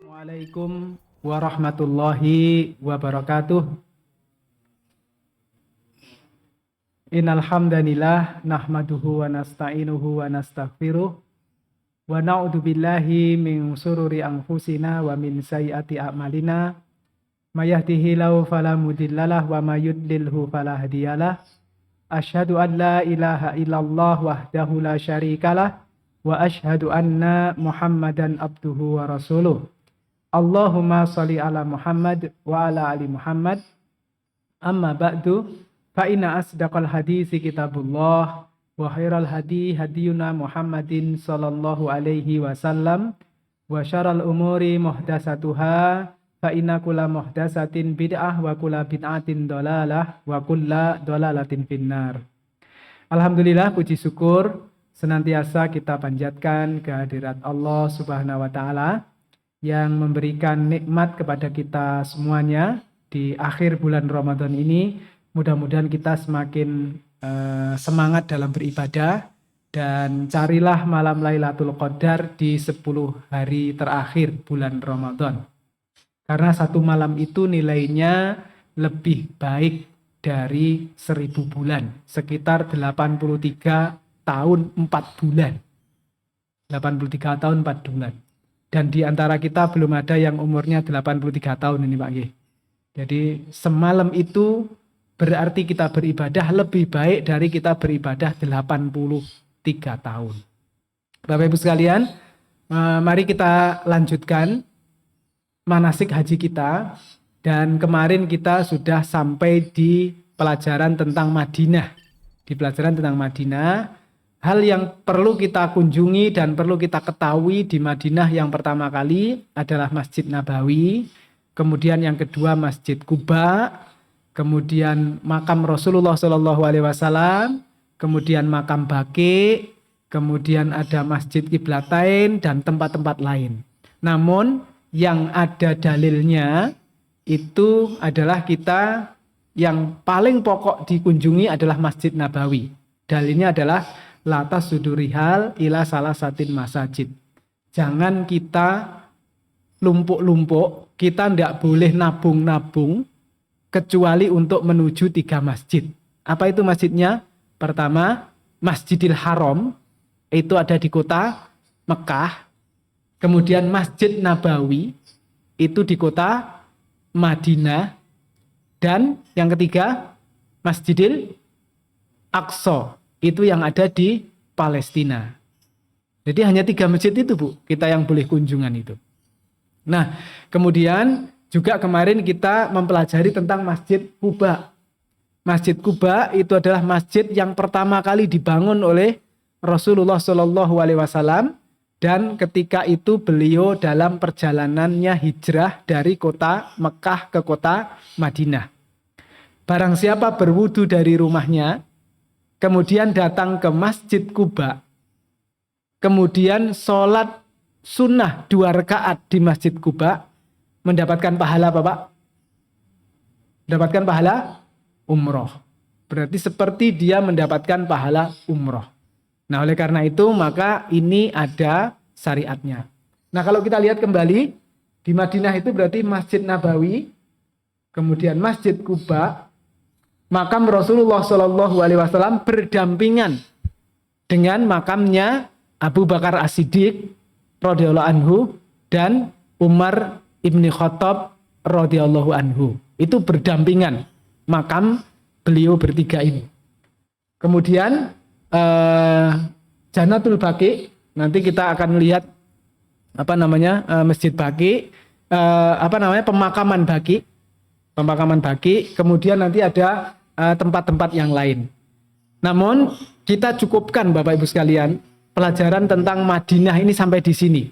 Assalamualaikum warahmatullahi wabarakatuh. Innal hamdanillah nahmaduhu wa nasta'inuhu wa nastaghfiruh wa na'udzu billahi min shururi anfusina wa min sayyiati a'malina. May yahdihillahu fala mudhillalah wa may yudlilhu fala hadiyalah. Asyhadu an la ilaha illallah wahdahu la syarikalah wa asyhadu anna Muhammadan abduhu wa rasuluh. Allahumma sholli ala Muhammad wa ala ali Muhammad. Amma ba'du, fa inna asdaqal hadisi kitabullah wa khairal hadi hadiyuna Muhammadin sallallahu alaihi wasallam wa syarrul umuri muhdatsatuha fa inna kulla muhdatsatin bid'ah wa kulla bid'atin dhalalah wa kulla dhalalatin finnar. Alhamdulillah, puji syukur senantiasa kita panjatkan kehadirat Allah Subhanahu wa taala yang memberikan nikmat kepada kita semuanya di akhir bulan Ramadan ini. Mudah-mudahan kita semakin semangat dalam beribadah dan carilah malam Lailatul Qadar di 10 hari terakhir bulan Ramadan. Karena satu malam itu nilainya lebih baik dari 1000 bulan, sekitar 83 tahun 4 bulan. 83 tahun 4 bulan. Dan di antara kita belum ada yang umurnya 83 tahun ini Pak G. Jadi semalam itu berarti kita beribadah lebih baik dari kita beribadah 83 tahun. Bapak Ibu sekalian, mari kita lanjutkan manasik haji kita. Dan kemarin kita sudah sampai di pelajaran tentang Madinah. Di pelajaran tentang Madinah. Hal yang perlu kita kunjungi dan perlu kita ketahui di Madinah yang pertama kali adalah Masjid Nabawi, kemudian yang kedua Masjid Quba, kemudian makam Rasulullah SAW, kemudian makam Baqi, kemudian ada Masjid Qiblatain dan tempat-tempat lain. Namun yang ada dalilnya itu adalah kita yang paling pokok dikunjungi adalah Masjid Nabawi. Dalilnya adalah latas sudurihal ila salah satin masajid. Jangan kita lumpuk-lumpuk, kita tidak boleh nabung-nabung kecuali untuk menuju 3 masjid. Apa itu masjidnya? Pertama, Masjidil Haram, itu ada di kota Mekah. Kemudian Masjid Nabawi, itu di kota Madinah. Dan yang ketiga, Masjidil Aqsa, itu yang ada di Palestina. Jadi hanya 3 masjid itu Bu, kita yang boleh kunjungan itu. Nah, kemudian juga kemarin kita mempelajari tentang Masjid Quba. Masjid Quba itu adalah masjid yang pertama kali dibangun oleh Rasulullah SAW, dan ketika itu beliau dalam perjalanannya hijrah dari kota Mekah ke kota Madinah. Barang siapa berwudu dari rumahnya, kemudian datang ke Masjid Quba, kemudian sholat sunnah 2 rakaat di Masjid Quba, mendapatkan pahala apa Pak? Mendapatkan pahala umroh. Berarti seperti dia mendapatkan pahala umroh. Nah, oleh karena itu maka ini ada syariatnya. Nah, kalau kita lihat kembali di Madinah itu berarti Masjid Nabawi, kemudian Masjid Quba, makam Rasulullah SAW berdampingan dengan makamnya Abu Bakar As-Siddiq radhiyallahu anhu dan Umar ibni Khattab radhiyallahu anhu. Itu berdampingan makam beliau bertiga ini. Kemudian Janatul Baqi, nanti kita akan lihat Masjid Baqi, pemakaman Baqi. Kemudian nanti ada tempat-tempat yang lain. Namun kita cukupkan Bapak Ibu sekalian pelajaran tentang Madinah ini sampai di sini.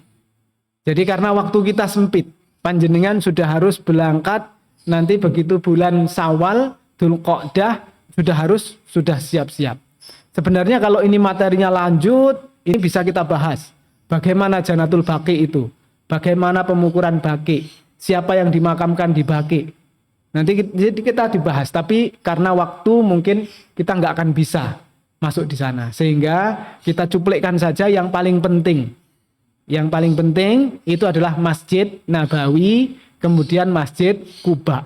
Jadi karena waktu kita sempit, panjenengan sudah harus berangkat nanti begitu bulan Syawal, Dzulqa'dah sudah siap-siap. Sebenarnya kalau ini materinya lanjut, ini bisa kita bahas. Bagaimana Janatul Baqi itu? Bagaimana pemukuran Baqi? Siapa yang dimakamkan di Baqi? Nanti kita dibahas, tapi karena waktu mungkin kita nggak akan bisa masuk di sana. Sehingga kita cuplikkan saja yang paling penting. Yang paling penting itu adalah Masjid Nabawi, kemudian Masjid Quba.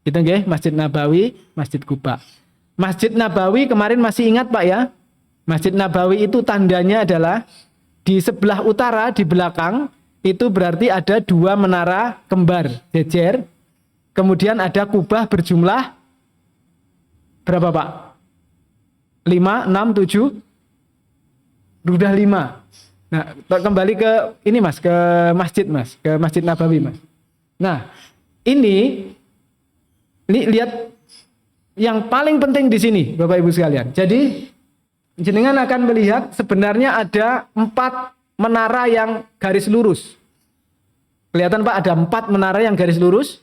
Gitu nggih, Masjid Nabawi, Masjid Quba. Masjid Nabawi kemarin masih ingat Pak ya? Masjid Nabawi itu tandanya adalah di sebelah utara di belakang itu berarti ada 2 menara kembar jejer. Kemudian ada kubah berjumlah berapa Pak? 5, 6, 7? Sudah 5. Nah, kembali ke ini Mas, ke masjid Mas, ke Masjid Nabawi Mas. Nah, ini lihat yang paling penting di sini Bapak Ibu sekalian. Jadi jenengan akan melihat sebenarnya ada 4 menara yang garis lurus. Kelihatan Pak, ada 4 menara yang garis lurus?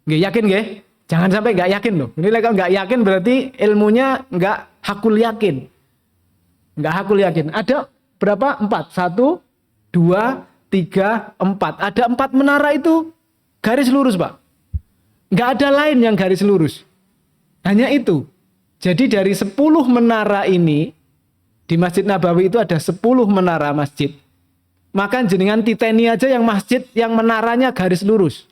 Nggak yakin nggak? Jangan sampai nggak yakin loh. Ini kalau nggak yakin berarti ilmunya nggak hakul yakin. Nggak hakul yakin. Ada berapa? 4. 1, 2, 3, 4. Ada 4 menara itu garis lurus Pak. Nggak ada lain yang garis lurus. Hanya itu. Jadi dari 10 menara ini, di Masjid Nabawi itu ada 10 menara masjid. Maka jenengan titeni aja yang masjid yang menaranya garis lurus.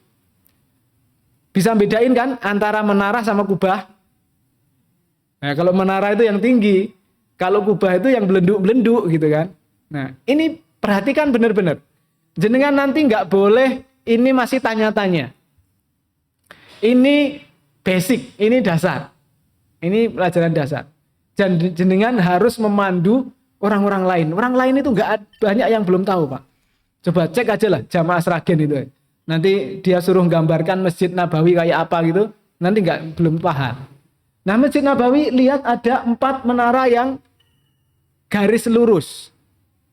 Bisa bedain kan antara menara sama kubah? Nah, kalau menara itu yang tinggi, kalau kubah itu yang belenduk-belenduk gitu kan. Nah, ini perhatikan benar-benar. Jenengan nanti nggak boleh ini masih tanya-tanya. Ini basic, ini dasar. Ini pelajaran dasar. Dan jenengan harus memandu orang-orang lain. Orang lain itu banyak yang belum tahu, Pak. Coba cek aja lah Jamaah Sragen itu. Nanti dia suruh gambarkan Masjid Nabawi kayak apa gitu, nanti belum paham. Nah, Masjid Nabawi lihat ada 4 menara yang garis lurus.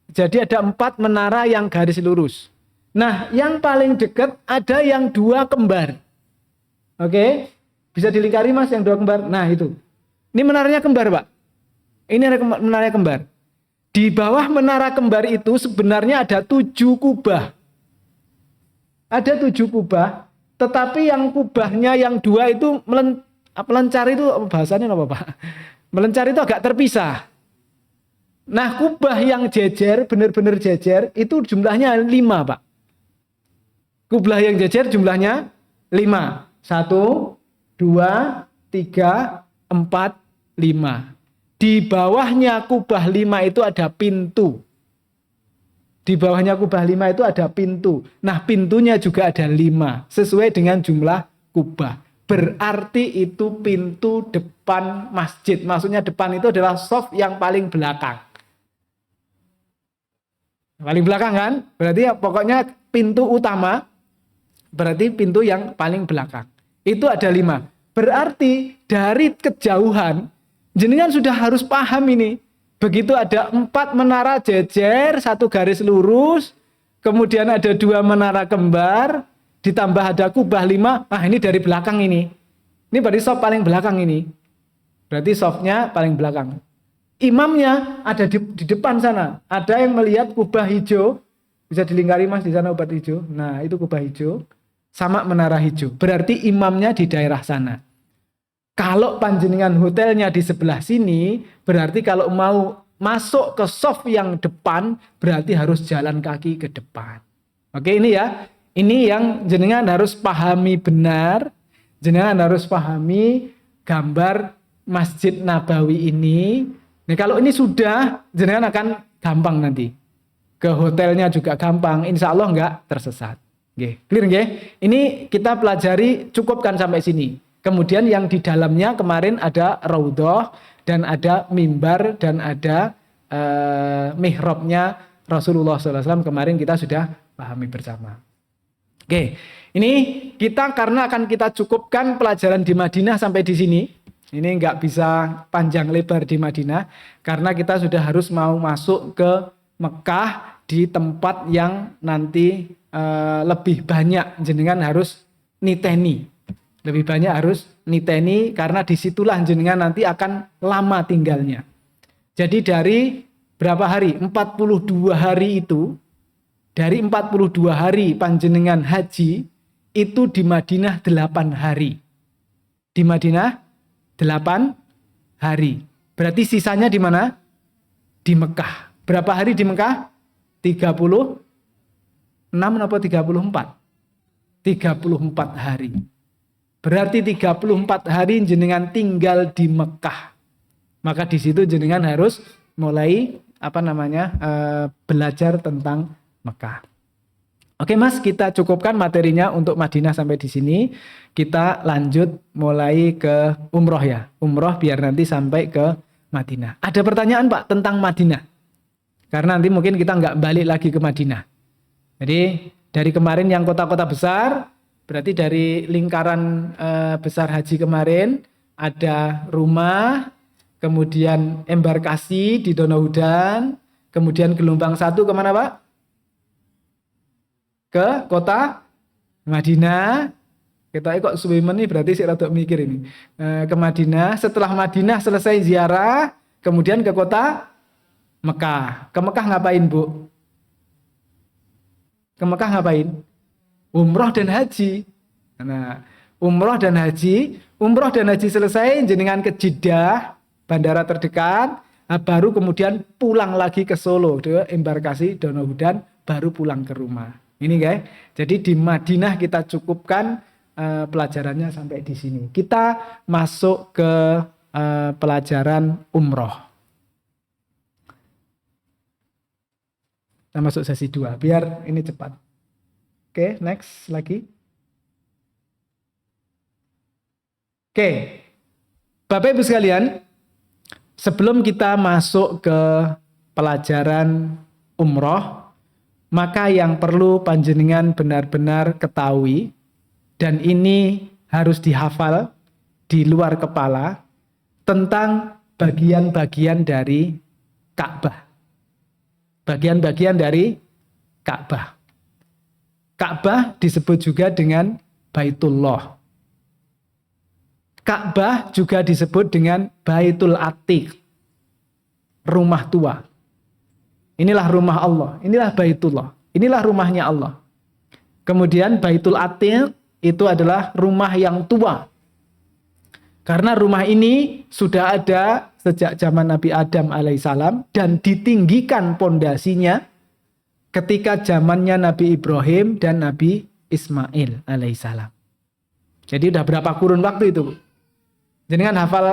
Jadi ada 4 menara yang garis lurus. Nah, yang paling dekat ada yang 2 kembar. Oke? Bisa dilingkari Mas yang 2 kembar. Nah, itu. Ini menaranya kembar, Pak. Ini menara kembar. Di bawah menara kembar itu sebenarnya ada 7 kubah. Ada 7 kubah, tetapi yang kubahnya yang 2 itu melencar itu bahasanya apa, Pak? Melencar itu agak terpisah. Nah, kubah yang jejer, benar-benar jejer, itu jumlahnya 5, Pak. Kubah yang jejer jumlahnya 5. 1, 2, 3, 4, 5. Di bawahnya kubah 5 itu ada pintu. Di bawahnya kubah 5 itu ada pintu. Nah, pintunya juga ada 5. Sesuai dengan jumlah kubah. Berarti itu pintu depan masjid. Maksudnya depan itu adalah shaf yang paling belakang. Paling belakang kan? Berarti ya pokoknya pintu utama. Berarti pintu yang paling belakang. Itu ada 5. Berarti dari kejauhan, jenengan sudah harus paham ini. Begitu ada 4 menara jejer, 1 garis lurus, kemudian ada 2 menara kembar, ditambah ada kubah 5, ini dari belakang ini. Ini berarti shaf paling belakang ini. Berarti shafnya paling belakang. Imamnya ada di depan sana. Ada yang melihat kubah hijau, bisa dilingkari Mas di sana kubah hijau. Nah, itu kubah hijau sama menara hijau. Berarti imamnya di daerah sana. Kalau panjenengan hotelnya di sebelah sini, berarti kalau mau masuk ke shaf yang depan, berarti harus jalan kaki ke depan. Oke, ini ya. Ini yang jenengan harus pahami benar. Jenengan harus pahami gambar Masjid Nabawi ini. Nah, kalau ini sudah, jenengan akan gampang nanti. Ke hotelnya juga gampang. Insya Allah nggak tersesat. Oke, clear nggih? Ini kita pelajari, cukupkan sampai sini. Kemudian yang di dalamnya kemarin ada raudhah dan ada mimbar dan ada mihrabnya Rasulullah SAW. Kemarin kita sudah pahami bersama. Oke, ini kita karena akan kita cukupkan pelajaran di Madinah sampai di sini. Ini nggak bisa panjang lebar di Madinah karena kita sudah harus mau masuk ke Mekah di tempat yang nanti lebih banyak jenengan harus niteni. Lebih banyak harus niteni karena disitulah jenengan nanti akan lama tinggalnya. Jadi dari berapa hari? 42 hari itu, dari 42 hari panjenengan haji, itu di Madinah 8 hari. Di Madinah 8 hari. Berarti sisanya di mana? Di Mekah. Berapa hari di Mekah? 36 atau 34? 34 hari. Berarti 34 hari jenengan tinggal di Mekah. Maka di situ jenengan harus mulai belajar tentang Mekah. Oke Mas, kita cukupkan materinya untuk Madinah sampai di sini. Kita lanjut mulai ke umroh ya. Umroh biar nanti sampai ke Madinah. Ada pertanyaan Pak tentang Madinah? Karena nanti mungkin kita nggak balik lagi ke Madinah. Jadi dari kemarin yang kota-kota besar, berarti dari lingkaran besar haji kemarin ada rumah, kemudian embarkasi di Danau Hudan, kemudian gelombang 1 kemana Pak? Ke kota Madinah. Kita kok suwimen nih berarti saya rada mikir ini. Ke Madinah, setelah Madinah selesai ziarah, kemudian ke kota Mekah. Ke Mekah ngapain, Bu? Ke Mekah ngapain? Umroh dan haji. Nah, umroh dan haji selesai jenengan ke Jeddah, bandara terdekat, baru kemudian pulang lagi ke Solo, embarkasi Danau Hudan, baru pulang ke rumah. Ini guys, jadi di Madinah kita cukupkan pelajarannya sampai di sini. Kita masuk ke pelajaran umroh. Kita masuk sesi 2, biar ini cepat. Oke, next lagi. Oke, Bapak Ibu sekalian, sebelum kita masuk ke pelajaran umroh, maka yang perlu panjenengan benar-benar ketahui, dan ini harus dihafal di luar kepala, tentang bagian-bagian dari Ka'bah. Bagian-bagian dari Ka'bah. Ka'bah disebut juga dengan Baitullah. Ka'bah juga disebut dengan Baitul Atiq, rumah tua. Inilah rumah Allah, inilah Baitullah, inilah rumahnya Allah. Kemudian Baitul Atiq itu adalah rumah yang tua. Karena rumah ini sudah ada sejak zaman Nabi Adam alaihissalam dan ditinggikan pondasinya ketika zamannya Nabi Ibrahim dan Nabi Ismail alaihissalam. Jadi udah berapa kurun waktu itu? Jangan hafal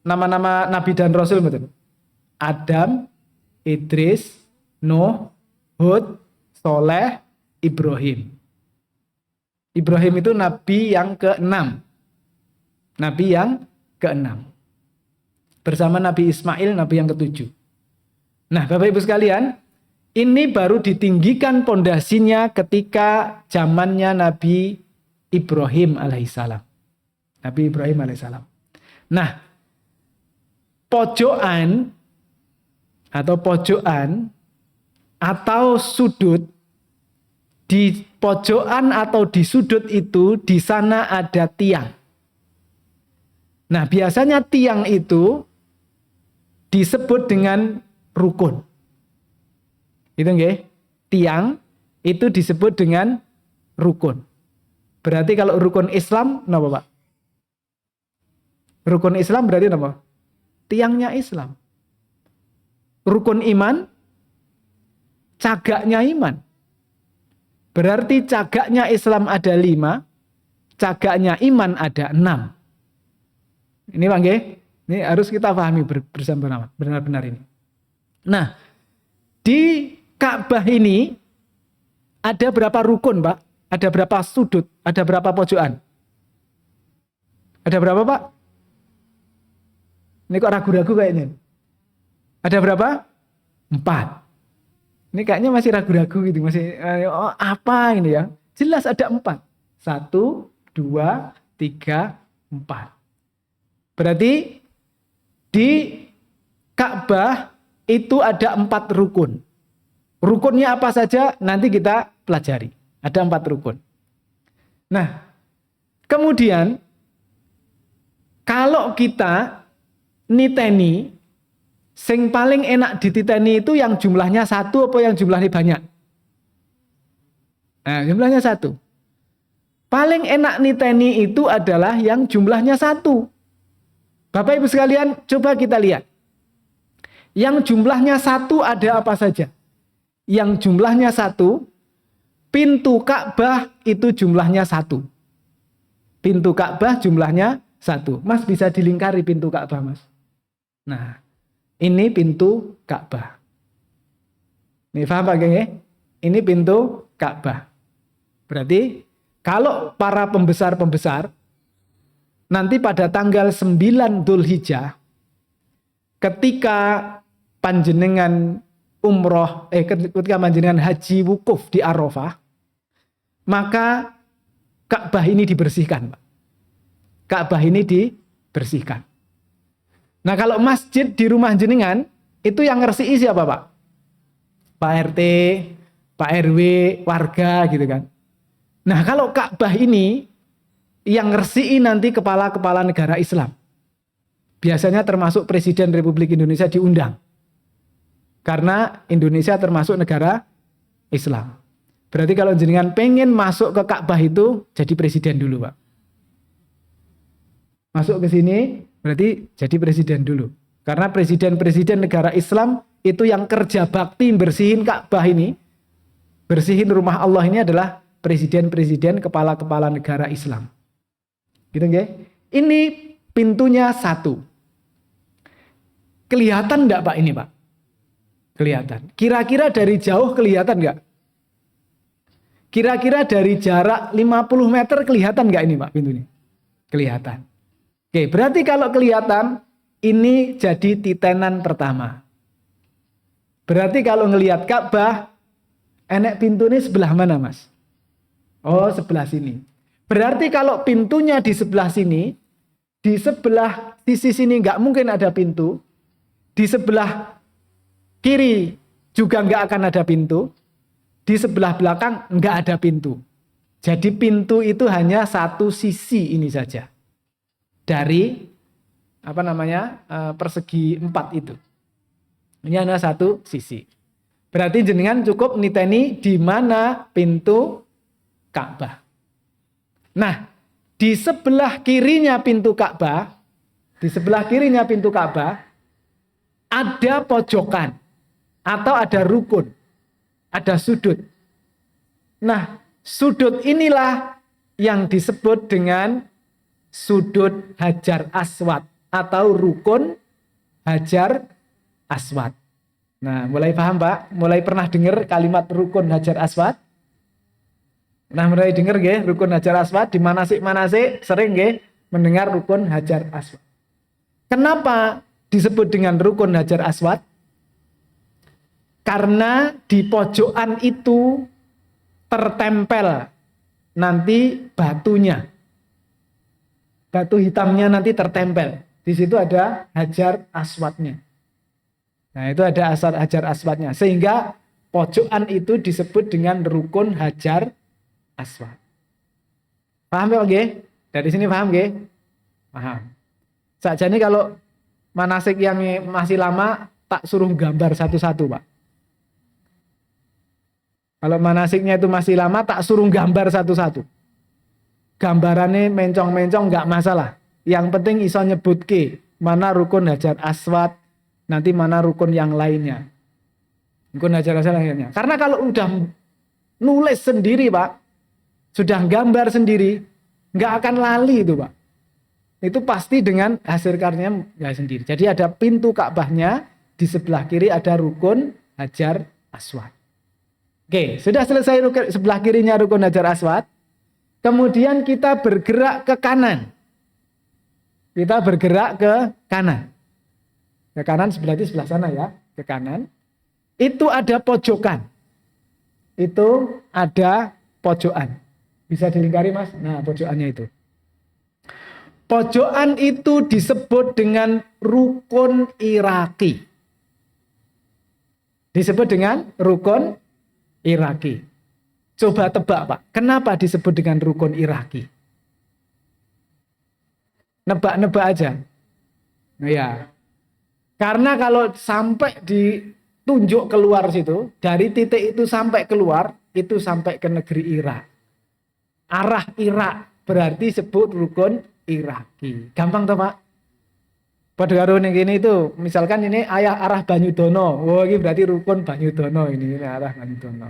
nama-nama Nabi dan Rasul betul. Adam, Idris, Nuh, Hud, Soleh, Ibrahim. Ibrahim itu nabi yang ke-6. Nabi yang ke-6. Bersama Nabi Ismail, nabi yang ke-7. Nah, Bapak Ibu sekalian, ini baru ditinggikan pondasinya ketika zamannya Nabi Ibrahim alaihissalam. Nabi Ibrahim alaihissalam. Nah, pojokan atau sudut, di pojokan atau di sudut itu di sana ada tiang. Nah, biasanya tiang itu disebut dengan rukun. Itu nggih? Tiang itu disebut dengan rukun. Berarti kalau rukun Islam napa, Pak? Rukun Islam berarti napa? Tiangnya Islam. Rukun iman, cagaknya iman. Berarti cagaknya Islam ada 5, cagaknya iman ada 6. Ini Bang, ini harus kita pahami bersama benar-benar ini. Nah, di Ka'bah ini ada berapa rukun, Pak? Ada berapa sudut? Ada berapa pojokan? Ada berapa, Pak? Ini kok ragu-ragu kayaknya. Ada berapa? 4. Ini kayaknya masih ragu-ragu gitu, masih apa ini ya? Jelas ada 4. 1, 2, 3, 4. Berarti di Ka'bah itu ada 4 rukun. Rukunnya apa saja nanti kita pelajari. Ada 4 rukun. Nah, kemudian kalau kita niteni, sing paling enak dititeni itu yang jumlahnya 1 apa yang jumlahnya banyak? Nah, jumlahnya 1. Paling enak niteni itu adalah yang jumlahnya 1. Bapak Ibu sekalian, coba kita lihat. Yang jumlahnya 1 ada apa saja? yang jumlahnya 1, pintu Ka'bah itu jumlahnya 1. Pintu Ka'bah jumlahnya 1. Mas bisa dilingkari pintu Ka'bah, Mas. Nah, ini pintu Ka'bah. Nih paham Pak Geng ya? Ini pintu Ka'bah. Berarti kalau para pembesar-pembesar nanti pada tanggal 9 Dzulhijjah ketika panjenengan ketika panjenengan haji wukuf di Arafah, maka Ka'bah ini dibersihkan, Pak. Ka'bah ini dibersihkan. Nah, kalau masjid di rumah jenengan itu yang ngersii siapa, Pak? Pak RT, Pak RW, warga gitu kan. Nah, kalau Ka'bah ini yang ngersii nanti kepala-kepala negara Islam. Biasanya termasuk Presiden Republik Indonesia diundang. Karena Indonesia termasuk negara Islam. Berarti kalau jenengan pengen masuk ke Ka'bah itu jadi presiden dulu, Pak. Masuk ke sini berarti jadi presiden dulu. Karena presiden-presiden negara Islam itu yang kerja bakti bersihin Ka'bah ini, bersihin rumah Allah ini adalah presiden-presiden kepala-kepala negara Islam. Gitu nggih? Ini pintunya 1. Kelihatan enggak Pak ini, Pak? Kelihatan. Kira-kira dari jauh kelihatan enggak? Kira-kira dari jarak 50 meter kelihatan enggak ini, Pak, pintunya? Kelihatan. Oke, berarti kalau kelihatan ini jadi titenan pertama. Berarti kalau ngelihat Ka'bah, enek pintunya sebelah mana, Mas? Oh, sebelah sini. Berarti kalau pintunya di sebelah sini, di sebelah sisi sini nggak mungkin ada pintu, di sebelah kiri juga nggak akan ada pintu, di sebelah belakang nggak ada pintu. Jadi pintu itu hanya satu sisi ini saja dari persegi 4 itu. Ini hanya satu sisi. Berarti jenengan cukup niteni di mana pintu Ka'bah. Nah, di sebelah kirinya pintu Ka'bah, ada pojokan atau ada rukun, ada sudut. Nah, sudut inilah yang disebut dengan sudut Hajar Aswad atau rukun Hajar Aswad. Nah, mulai paham, Pak? Mulai pernah dengar kalimat rukun Hajar Aswad? Nah, mulai dengar nggih rukun Hajar Aswad di manasik-manasik sering nggih mendengar rukun Hajar Aswad. Kenapa disebut dengan rukun Hajar Aswad? Karena di pojokan itu tertempel nanti batunya. Batu hitamnya nanti tertempel. Di situ ada Hajar Aswadnya. Nah, itu ada Hajar Aswadnya. Sehingga pojokan itu disebut dengan rukun Hajar Aswad. Paham ya, nggih? Dari sini paham nggih? Paham. Sakjane kalau manasik yang masih lama tak suruh gambar satu-satu, Pak. Kalau manasiknya itu masih lama tak suruh gambar satu-satu. Gambarannya mencong-mencong nggak masalah. Yang penting iso nyebutke mana rukun Hajar Aswad, nanti mana rukun yang lainnya. Rukun Hajar Aswad lainnya. Karena kalau udah nulis sendiri, Pak, sudah gambar sendiri, nggak akan lali itu, Pak. Itu pasti dengan hasil karyanya nggak sendiri. Jadi ada pintu Ka'bahnya, di sebelah kiri ada rukun Hajar Aswad. Oke, sudah selesai sebelah kirinya rukun Hajar Aswad. Kemudian kita bergerak ke kanan. Kita bergerak ke kanan. Ke kanan berarti sebelah sana ya, ke kanan. Itu ada pojokan. Itu ada pojokan. Bisa dilingkari, Mas? Nah, pojokannya itu. Pojokan itu disebut dengan rukun Iraki. Disebut dengan rukun Iraki. Coba tebak, Pak. Kenapa disebut dengan rukun Iraki? Nebak-nebak aja. Nah, ya. Karena kalau sampai ditunjuk keluar situ, dari titik itu sampai keluar, itu sampai ke negeri Irak. Arah Irak berarti sebut rukun Iraki. Gampang toh, Pak? Padha karo ning kene itu, misalkan ini ayah arah Banyudono. Oh, ini berarti rukun Banyudono ini arah Banyudono.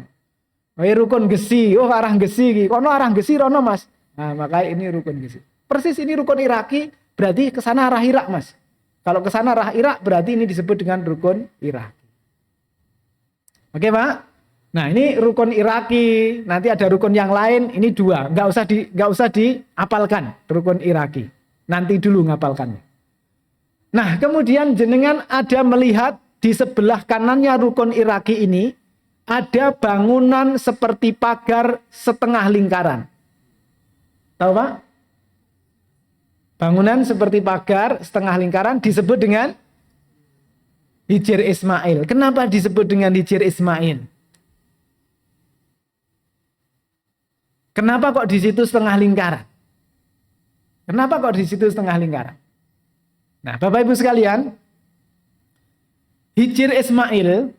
Oh, ini rukun Gesi. Oh, arah Gesi iki. Kono arah Gesi rono, Mas. Nah, maka ini rukun Gesi. Persis ini rukun Iraki, berarti ke sana arah Irak, Mas. Kalau ke sana arah Irak, berarti ini disebut dengan rukun Iraki. Oke, Pak? Nah, ini rukun Iraki. Nanti ada rukun yang lain, ini 2. Nggak usah diapalkan rukun Iraki. Nanti dulu ngapalkannya. Nah, kemudian jenengan ada melihat di sebelah kanannya rukun Iraki ini ada bangunan seperti pagar setengah lingkaran. Tahu, Pak? Bangunan seperti pagar setengah lingkaran disebut dengan Hijr Ismail. Kenapa disebut dengan Hijr Ismail? Kenapa kok di situ setengah lingkaran? Kenapa kok di situ setengah lingkaran? Nah, Bapak Ibu sekalian, Hijr Ismail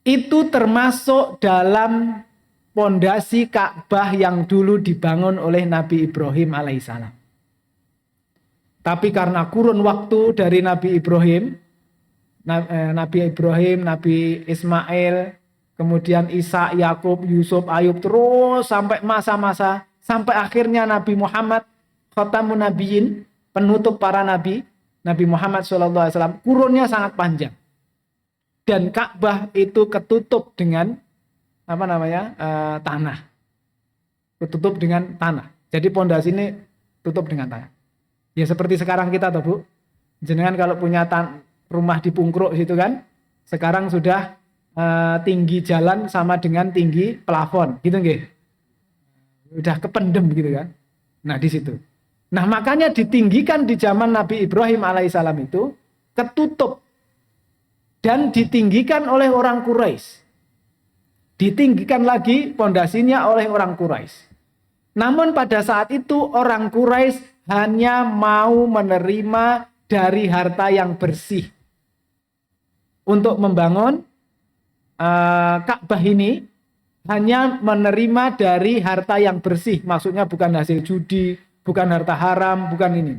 itu termasuk dalam pondasi Ka'bah yang dulu dibangun oleh Nabi Ibrahim alaihissalam. Tapi karena kurun waktu dari Nabi Ibrahim, Nabi Ismail, kemudian Isa, Yakub, Yusuf, Ayub, terus sampai masa-masa, sampai akhirnya Nabi Muhammad, Khatamun Nabiyyin, penutup para nabi, Nabi Muhammad SAW, kurunnya sangat panjang. Dan Ka'bah itu ketutup dengan tanah. Ketutup dengan tanah. Jadi pondasi ini tutup dengan tanah. Ya seperti sekarang kita toh, Bu. Jenengan kalau punya rumah di Pungkruk situ kan, sekarang sudah tinggi jalan sama dengan tinggi plafon, gitu nggih. Udah kependem gitu kan. Nah, di situ. Nah, makanya ditinggikan di zaman Nabi Ibrahim alaihissalam itu ketutup dan ditinggikan oleh orang Quraisy. Ditinggikan lagi pondasinya oleh orang Quraisy. Namun pada saat itu orang Quraisy hanya mau menerima dari harta yang bersih. Untuk membangun Ka'bah ini hanya menerima dari harta yang bersih. Maksudnya bukan hasil judi, bukan harta haram, bukan ini.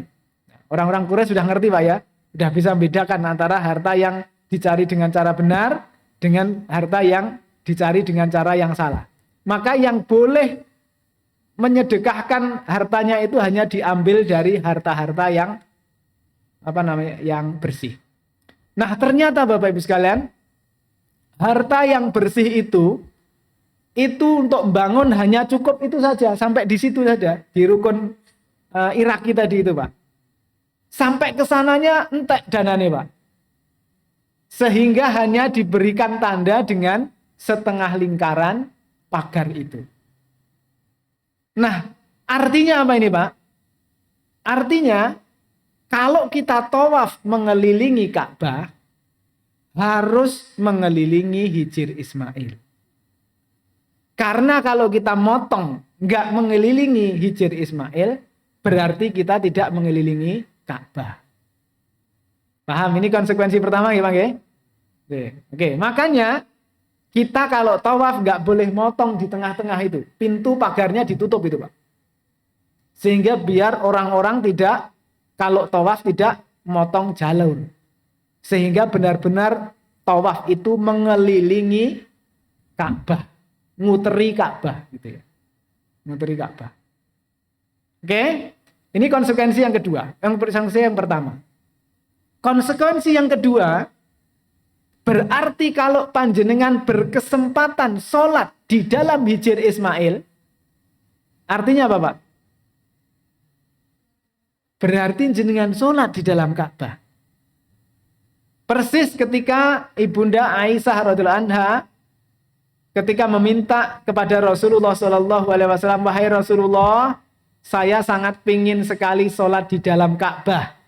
Orang-orang Quraisy sudah ngerti, Pak ya. Sudah bisa membedakan antara harta yang dicari dengan cara benar dengan harta yang dicari dengan cara yang salah. Maka yang boleh menyedekahkan hartanya itu hanya diambil dari harta-harta yang yang bersih. Nah, ternyata Bapak Ibu sekalian, harta yang bersih itu untuk membangun hanya cukup itu saja, sampai di situ saja, di rukun Iraki tadi itu, Pak. Sampai ke sananya entek danane, Pak. Sehingga hanya diberikan tanda dengan setengah lingkaran pagar itu. Nah, artinya apa ini, Pak? Artinya, kalau kita tawaf mengelilingi Ka'bah, harus mengelilingi Hijr Ismail. Karena kalau kita motong, nggak mengelilingi Hijr Ismail, berarti kita tidak mengelilingi Ka'bah. Paham? Ini konsekuensi pertama ya, Bang ya? Oke, makanya kita kalau tawaf nggak boleh motong di tengah-tengah itu. Pintu pagarnya ditutup itu, Pak. Sehingga biar orang-orang tidak, kalau tawaf tidak motong jalur. Sehingga benar-benar tawaf itu mengelilingi Ka'bah. Nguteri Ka'bah gitu ya. Nguteri Ka'bah. Oke, ini konsekuensi yang kedua. Konsekuensi yang pertama. Konsekuensi yang kedua, berarti kalau panjenengan berkesempatan sholat di dalam Hijr Ismail, artinya apa, Pak? Berarti jenengan sholat di dalam Ka'bah. Persis ketika Ibunda Aisyah radhiyallahu anha ketika meminta kepada Rasulullah SAW, wahai Rasulullah, saya sangat pingin sekali sholat di dalam Ka'bah.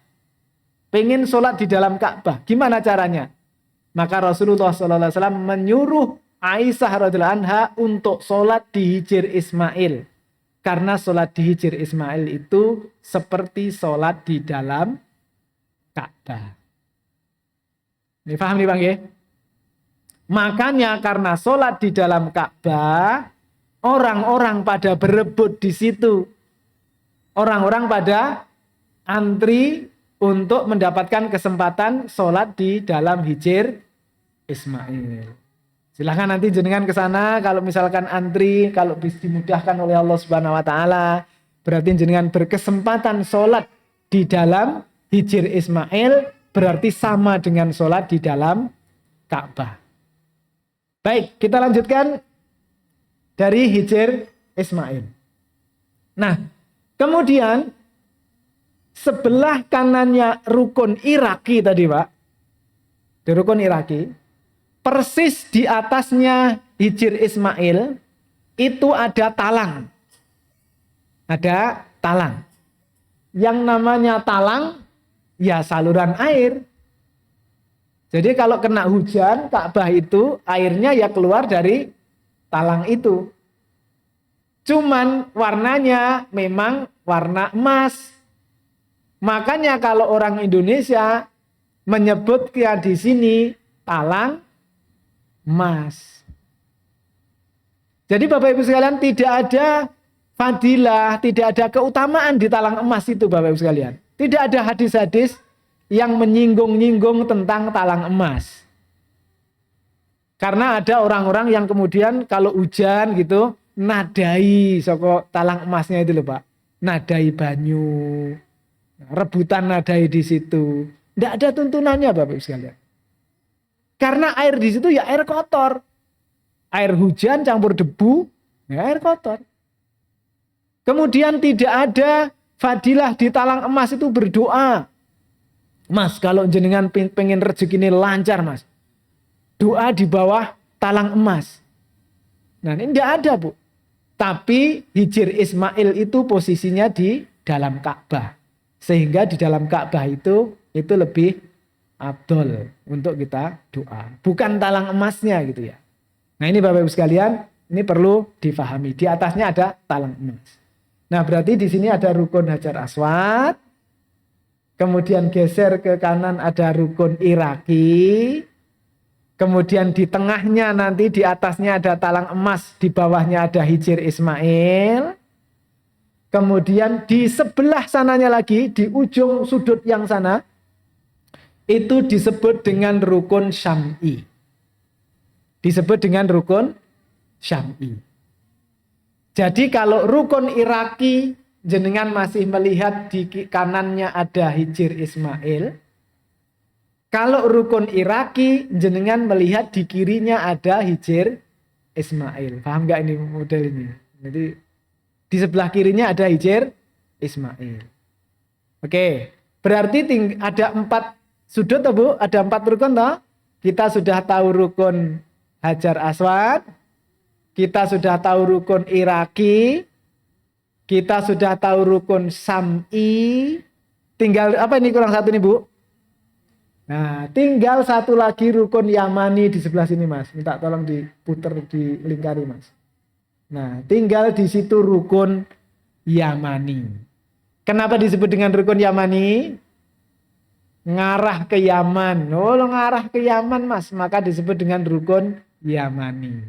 Pengen sholat di dalam Ka'bah. Gimana caranya? Maka Rasulullah SAW menyuruh Aisyah radhiyallahu anha untuk sholat di Hijr Ismail. Karena sholat di Hijr Ismail itu seperti sholat di dalam Ka'bah. Ini paham nih Bang ya? Makanya karena sholat di dalam Ka'bah, orang-orang pada berebut di situ. Orang-orang pada antri untuk mendapatkan kesempatan sholat di dalam Hijr Ismail. Silahkan nanti jenengan ke sana kalau misalkan antri, kalau bisa dimudahkan oleh Allah Subhanahu wa taala, berarti jenengan berkesempatan sholat di dalam Hijr Ismail, berarti sama dengan sholat di dalam Ka'bah. Baik, kita lanjutkan dari Hijr Ismail. Nah, kemudian sebelah kanannya rukun Iraki tadi, Pak. Di rukun Iraki, persis di atasnya Hijr Ismail itu ada talang. Ada talang. Yang namanya talang ya saluran air. Jadi kalau kena hujan, Ka'bah itu airnya ya keluar dari talang itu. Cuman warnanya memang warna emas. Makanya kalau orang Indonesia menyebutnya di sini talang emas. Jadi Bapak Ibu sekalian, tidak ada fadilah, tidak ada keutamaan di talang emas itu Bapak Ibu sekalian. Tidak ada hadis-hadis yang menyinggung-nyinggung tentang talang emas. Karena ada orang-orang yang kemudian kalau hujan gitu nadai soko talang emasnya itu loh Pak. Nadai banyu. Rebutan nadai di situ. Tidak ada tuntunannya Bapak Ibu sekalian. Karena air di situ ya air kotor. Air hujan campur debu, ya air kotor. Kemudian tidak ada fadilah di talang emas itu berdoa. Mas, kalau jenengan pengen rezeki ini lancar, Mas. Doa di bawah talang emas. Nah, ini tidak ada, Bu. Tapi Hijr Ismail itu posisinya di dalam Ka'bah. Sehingga di dalam Ka'bah itu lebih afdol untuk kita doa. Bukan talang emasnya gitu ya. Nah ini Bapak Ibu sekalian, ini perlu difahami. Di atasnya ada talang emas. Nah berarti di sini ada rukun Hajar Aswad. Kemudian geser ke kanan ada rukun Iraki. Kemudian di tengahnya nanti di atasnya ada talang emas. Di bawahnya ada Hijr Ismail. Kemudian di sebelah sananya lagi, di ujung sudut yang sana, itu disebut dengan rukun Syam'i. Disebut dengan rukun Syam'i. Jadi kalau rukun Iraki, jenengan masih melihat di kanannya ada Hijr Ismail. Kalau rukun Iraki, jenengan melihat di kirinya ada Hijr Ismail. Paham nggak ini model ini? Jadi di sebelah kirinya ada Hijr Ismail. Oke, berarti ada 4 sudut toh Bu? Ada 4 rukun toh? Kita sudah tahu rukun Hajar Aswad, kita sudah tahu rukun Iraki, kita sudah tahu rukun Sam'i. Tinggal apa ini kurang satu nih Bu? Nah, tinggal satu lagi rukun Yamani di sebelah sini Mas. Minta tolong diputer, dilingkari Mas. Nah, tinggal di situ rukun Yamani. Kenapa disebut dengan rukun Yamani? Ngarah ke Yaman. Oh, ngarah ke Yaman Mas, maka disebut dengan rukun Yamani.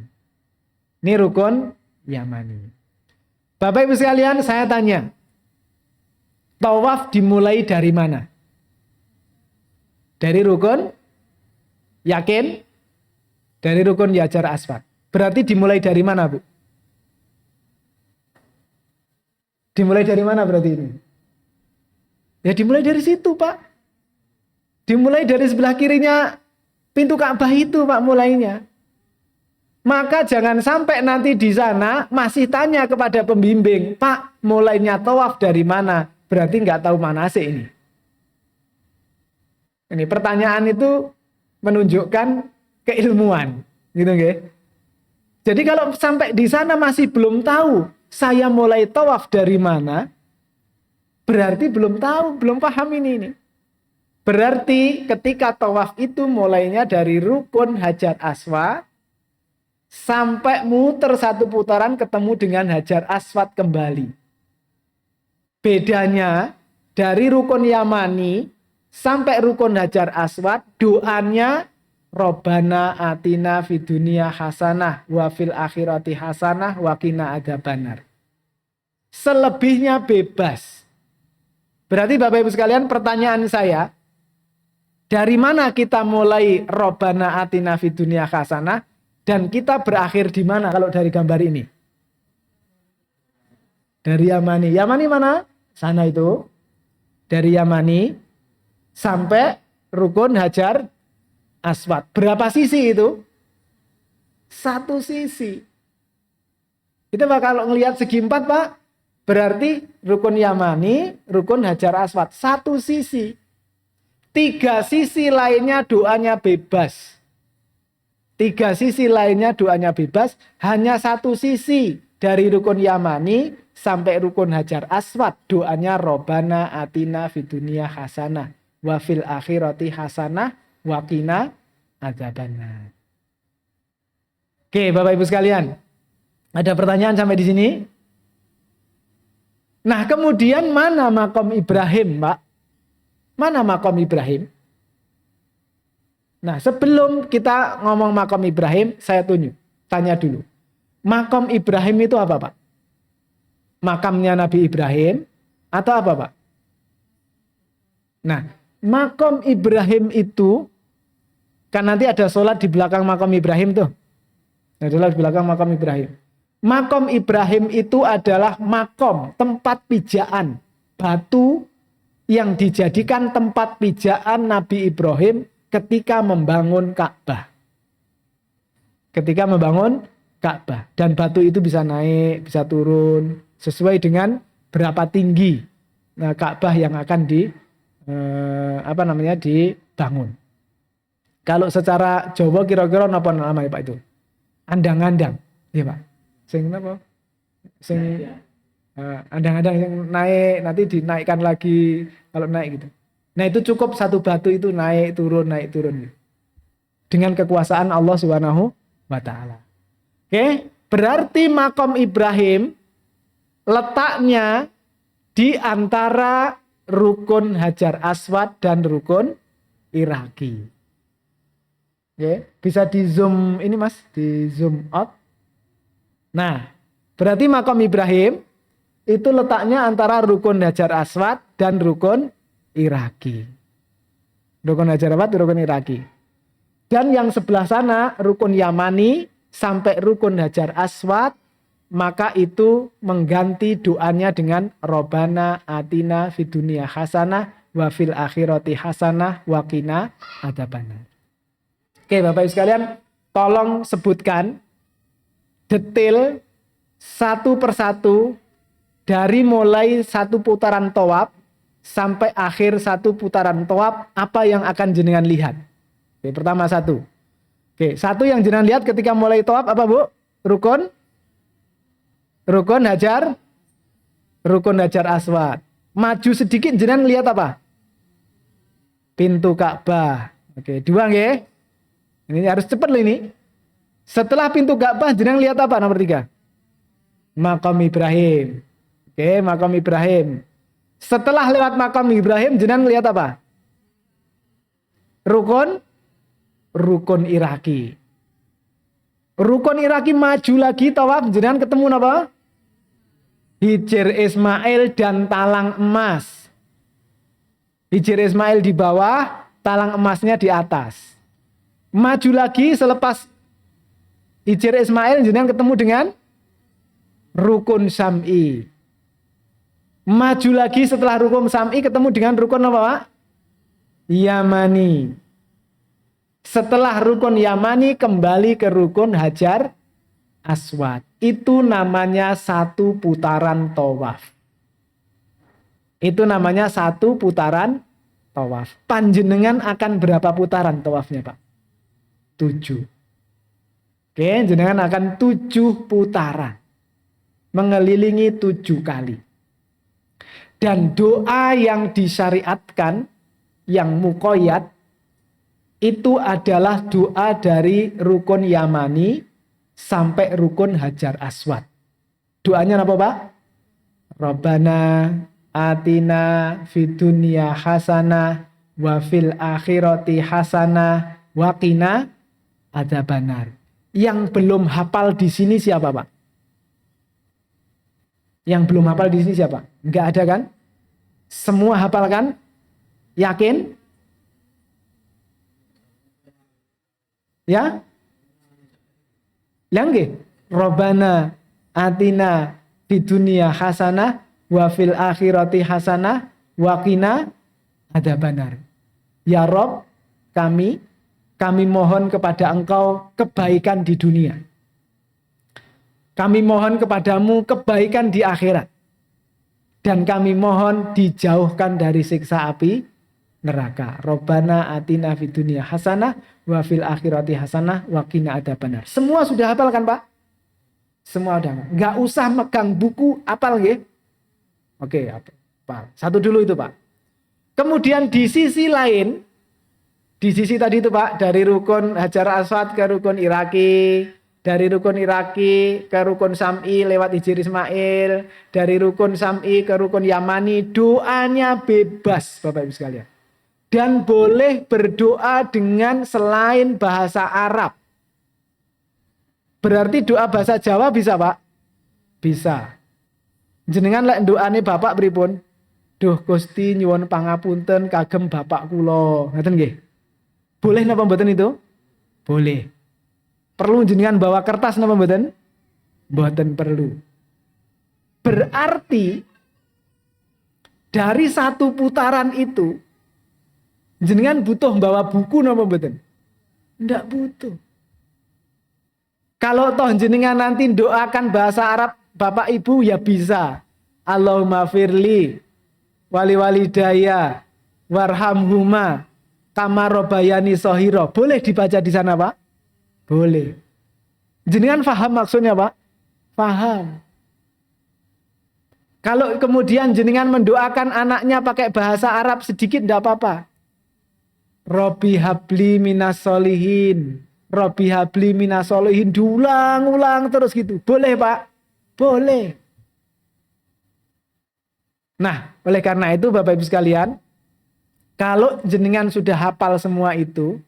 Ini rukun Yamani. Bapak Ibu sekalian, saya tanya. Tawaf dimulai dari mana? Dari rukun? Yakin? Dari rukun Hajar Aswad. Berarti dimulai dari mana, Bu? Dimulai dari mana berarti ini? Ya dimulai dari situ, Pak. Dimulai dari sebelah kirinya pintu Ka'bah itu, Pak, mulainya. Maka jangan sampai nanti di sana masih tanya kepada pembimbing, Pak, mulainya tawaf dari mana? Berarti nggak tahu manasik ini. Ini pertanyaan itu menunjukkan keilmuan, gitu nggih. Jadi kalau sampai di sana masih belum tahu saya mulai tawaf dari mana, berarti belum tahu, belum paham ini. Berarti ketika tawaf itu mulainya dari rukun Hajar Aswad sampai muter 1 putaran ketemu dengan Hajar Aswad kembali. Bedanya dari rukun Yamani sampai rukun Hajar Aswad, doanya Robbana atina fid dunya hasanah wa fil akhirati hasanah wa qina adzabannar. Selebihnya bebas. Berarti Bapak Ibu sekalian, pertanyaan saya, dari mana kita mulai Robbana atina fid dunya hasanah dan kita berakhir di mana kalau dari gambar ini? Dari Yamani. Yamani mana? Sana itu. Dari Yamani sampai Rukun Hajar Aswad. Berapa sisi itu? Satu sisi. Itu Pak, kalau ngelihat segi 4 Pak, berarti Rukun Yamani, Rukun Hajar Aswad. Satu sisi. 3 sisi lainnya doanya bebas. 3 sisi lainnya doanya bebas. Hanya satu sisi dari Rukun Yamani sampai Rukun Hajar Aswad. Doanya Robbana atina fid dunya hasanah wa fil akhirati hasanah wa qina adzabannar. Oke, Bapak Ibu sekalian. Ada pertanyaan sampai di sini? Nah, kemudian mana makom Ibrahim, Pak? Mana makom Ibrahim? Nah, sebelum kita ngomong makom Ibrahim, saya tanya dulu. Makom Ibrahim itu apa, Pak? Makamnya Nabi Ibrahim atau apa, Pak? Nah, makom Ibrahim itu, kan nanti ada sholat di belakang makom Ibrahim tuh. Adalah di belakang makom Ibrahim. Makom Ibrahim itu adalah makom, tempat pijaan, batu yang dijadikan tempat pijaan Nabi Ibrahim ketika membangun Ka'bah. Ketika membangun Ka'bah. Dan batu itu bisa naik, bisa turun, sesuai dengan berapa tinggi Ka'bah yang akan dibangun. Kalau secara Jawa kira-kira apa namanya Pak itu? Andang-andang, ya Pak. Sing apa? Sing andang-andang yang naik, nanti dinaikkan lagi kalau naik gitu. Nah itu cukup satu batu itu naik turun gitu. Dengan kekuasaan Allah Subhanahu wa Ta'ala. Oke, berarti makom Ibrahim letaknya di antara Rukun Hajar Aswad dan Rukun Iraqi. Oke, bisa di zoom ini Mas, di zoom out. Nah, berarti makom Ibrahim itu letaknya antara Rukun Hajar Aswad dan Rukun Iraqi. Rukun Hajar Aswad, Rukun Iraqi. Dan yang sebelah sana Rukun Yamani sampai Rukun Hajar Aswad, maka itu mengganti doanya dengan Robbana atina fid dunya hasanah wa fil akhirati hasanah wa qina adzabannar. Oke, Bapak Ibu sekalian, tolong sebutkan detail satu persatu dari mulai satu putaran tawaf sampai akhir satu putaran tawaf, apa yang akan jenengan lihat. Oke, pertama satu. Oke, satu yang jenengan lihat ketika mulai tawaf apa, Bu? Rukun Hajar Aswad. Maju sedikit jenengan lihat apa? Pintu Ka'bah. Oke, 2 nggih. Ini harus cepat loh ini. Setelah pintu Ka'bah jenengan lihat apa nomor 3? Makom Ibrahim. Oke, makom Ibrahim. Setelah lewat makom Ibrahim jenengan lihat apa? Rukun Iraqi. Rukun Iraqi maju lagi tawaf jenengan ketemu apa? Hijr Ismail dan talang emas. Hijr Ismail di bawah, talang emasnya di atas. Maju lagi selepas Hijr Ismail jenengan ketemu dengan Rukun Sam'i. Maju lagi setelah Rukun Sam'i ketemu dengan Rukun apa, Pak? Yamani. Setelah Rukun Yamani kembali ke Rukun Hajar Aswad. Itu namanya satu putaran tawaf. Itu namanya satu putaran tawaf. Panjenengan akan berapa putaran tawafnya, Pak? 7. Oke, jenengan akan 7 putaran. Mengelilingi 7 kali. Dan doa yang disyariatkan, yang muqayyad, itu adalah doa dari Rukun Yamani sampai Rukun Hajar Aswad. Doanya apa, Pak? Robbana atina fid dunya hasanah wa fil akhirati hasanah wa qina adzabannar. Yang belum hafal di sini siapa, Pak? Yang belum hafal di sini siapa? Enggak ada kan? Semua hafal kan? Yakin? Ya? Yang Robbana atina fid dunya hasanah wa fil akhirati hasanah wa qina adzabannar. Ya Rob, kami mohon kepada Engkau kebaikan di dunia. Kami mohon kepadamu kebaikan di akhirat. Dan kami mohon dijauhkan dari siksa api neraka. Robbana atina fid dunya hasanah wa fil akhirati hasanah wa qina adzabannar. Semua sudah hafal kan, Pak? Semua udah. Enggak usah megang buku, hafal nggih? Oke, hafal. Satu dulu itu, Pak. Kemudian di sisi lain, di sisi tadi itu, Pak, dari rukun Hajar Aswad ke rukun Iraki, dari rukun Iraki ke rukun Sam'i lewat Hijir Ismail, dari rukun Sam'i ke rukun Yamani, doanya bebas, Bapak Ibu sekalian. Dan boleh berdoa dengan selain bahasa Arab. Berarti doa bahasa Jawa bisa, Pak? Bisa. Jenengan lek doane Bapak pripun? Duh Gusti nyuwun pangapunten kagem Bapak kula. Ngoten nggih. Boleh napa mboten itu? Boleh. Perlu jenengan bawa kertas napa mboten? Mboten perlu. Berarti dari satu putaran itu jenengan butuh bawa buku napa mboten? Ndak butuh. Kalau toh jenengan nanti doakan bahasa Arab Bapak Ibu ya bisa. Allahumma firli wali walidaya warhamhuma kama robayani sohiro. Boleh dibaca di sana, Pak? Boleh. Jenengan paham maksudnya, Pak? Paham. Kalau kemudian jenengan mendoakan anaknya pakai bahasa Arab sedikit enggak apa-apa. Robbi habli minas solihin. Robbi habli minas solihin. Diulang-ulang terus gitu. Boleh, Pak? Boleh. Nah, oleh karena itu Bapak Ibu sekalian, kalau jenengan sudah hafal semua itu,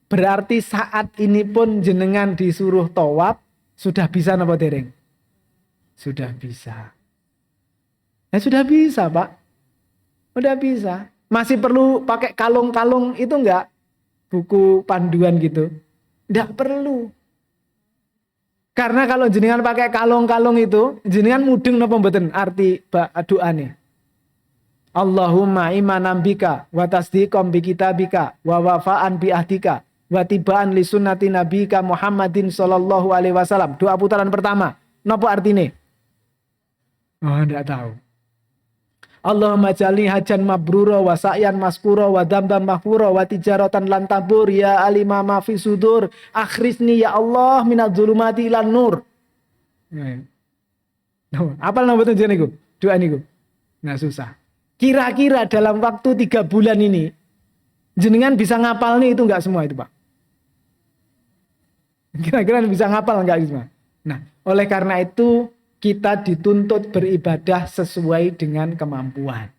berarti saat ini pun jenengan disuruh tawaf, sudah bisa napa dereng? Sudah bisa. Ya sudah bisa, Pak. Sudah bisa. Masih perlu pakai kalung-kalung itu enggak? Buku panduan gitu. Enggak perlu. Karena kalau jenengan pakai kalung-kalung itu, jenengan mudeng napa mboten arti doane? Allahumma imanan bika wa tasdiqam bi kitabika wa wafa'an bi ahdika wa tibaan li sunnati nabika Muhammadin sallallahu alaihi wasallam. Doa putaran pertama. Napa artine? Oh, enggak tahu. Allahumma jalni hajan mabrura wa sa'yan maskura wa dzamban maghfura wa tijaratan lan tabur ya alima ma fi sudur akhrisni ya Allah minadz zulumati ilan nur. Apal napa mboten niku? Doa niku. Nah, susah. Kira-kira dalam waktu 3 bulan ini jenengan bisa ngapal nih itu enggak semua itu, Pak? Kira-kira bisa ngapal enggak semua? Nah, oleh karena itu kita dituntut beribadah sesuai dengan kemampuan.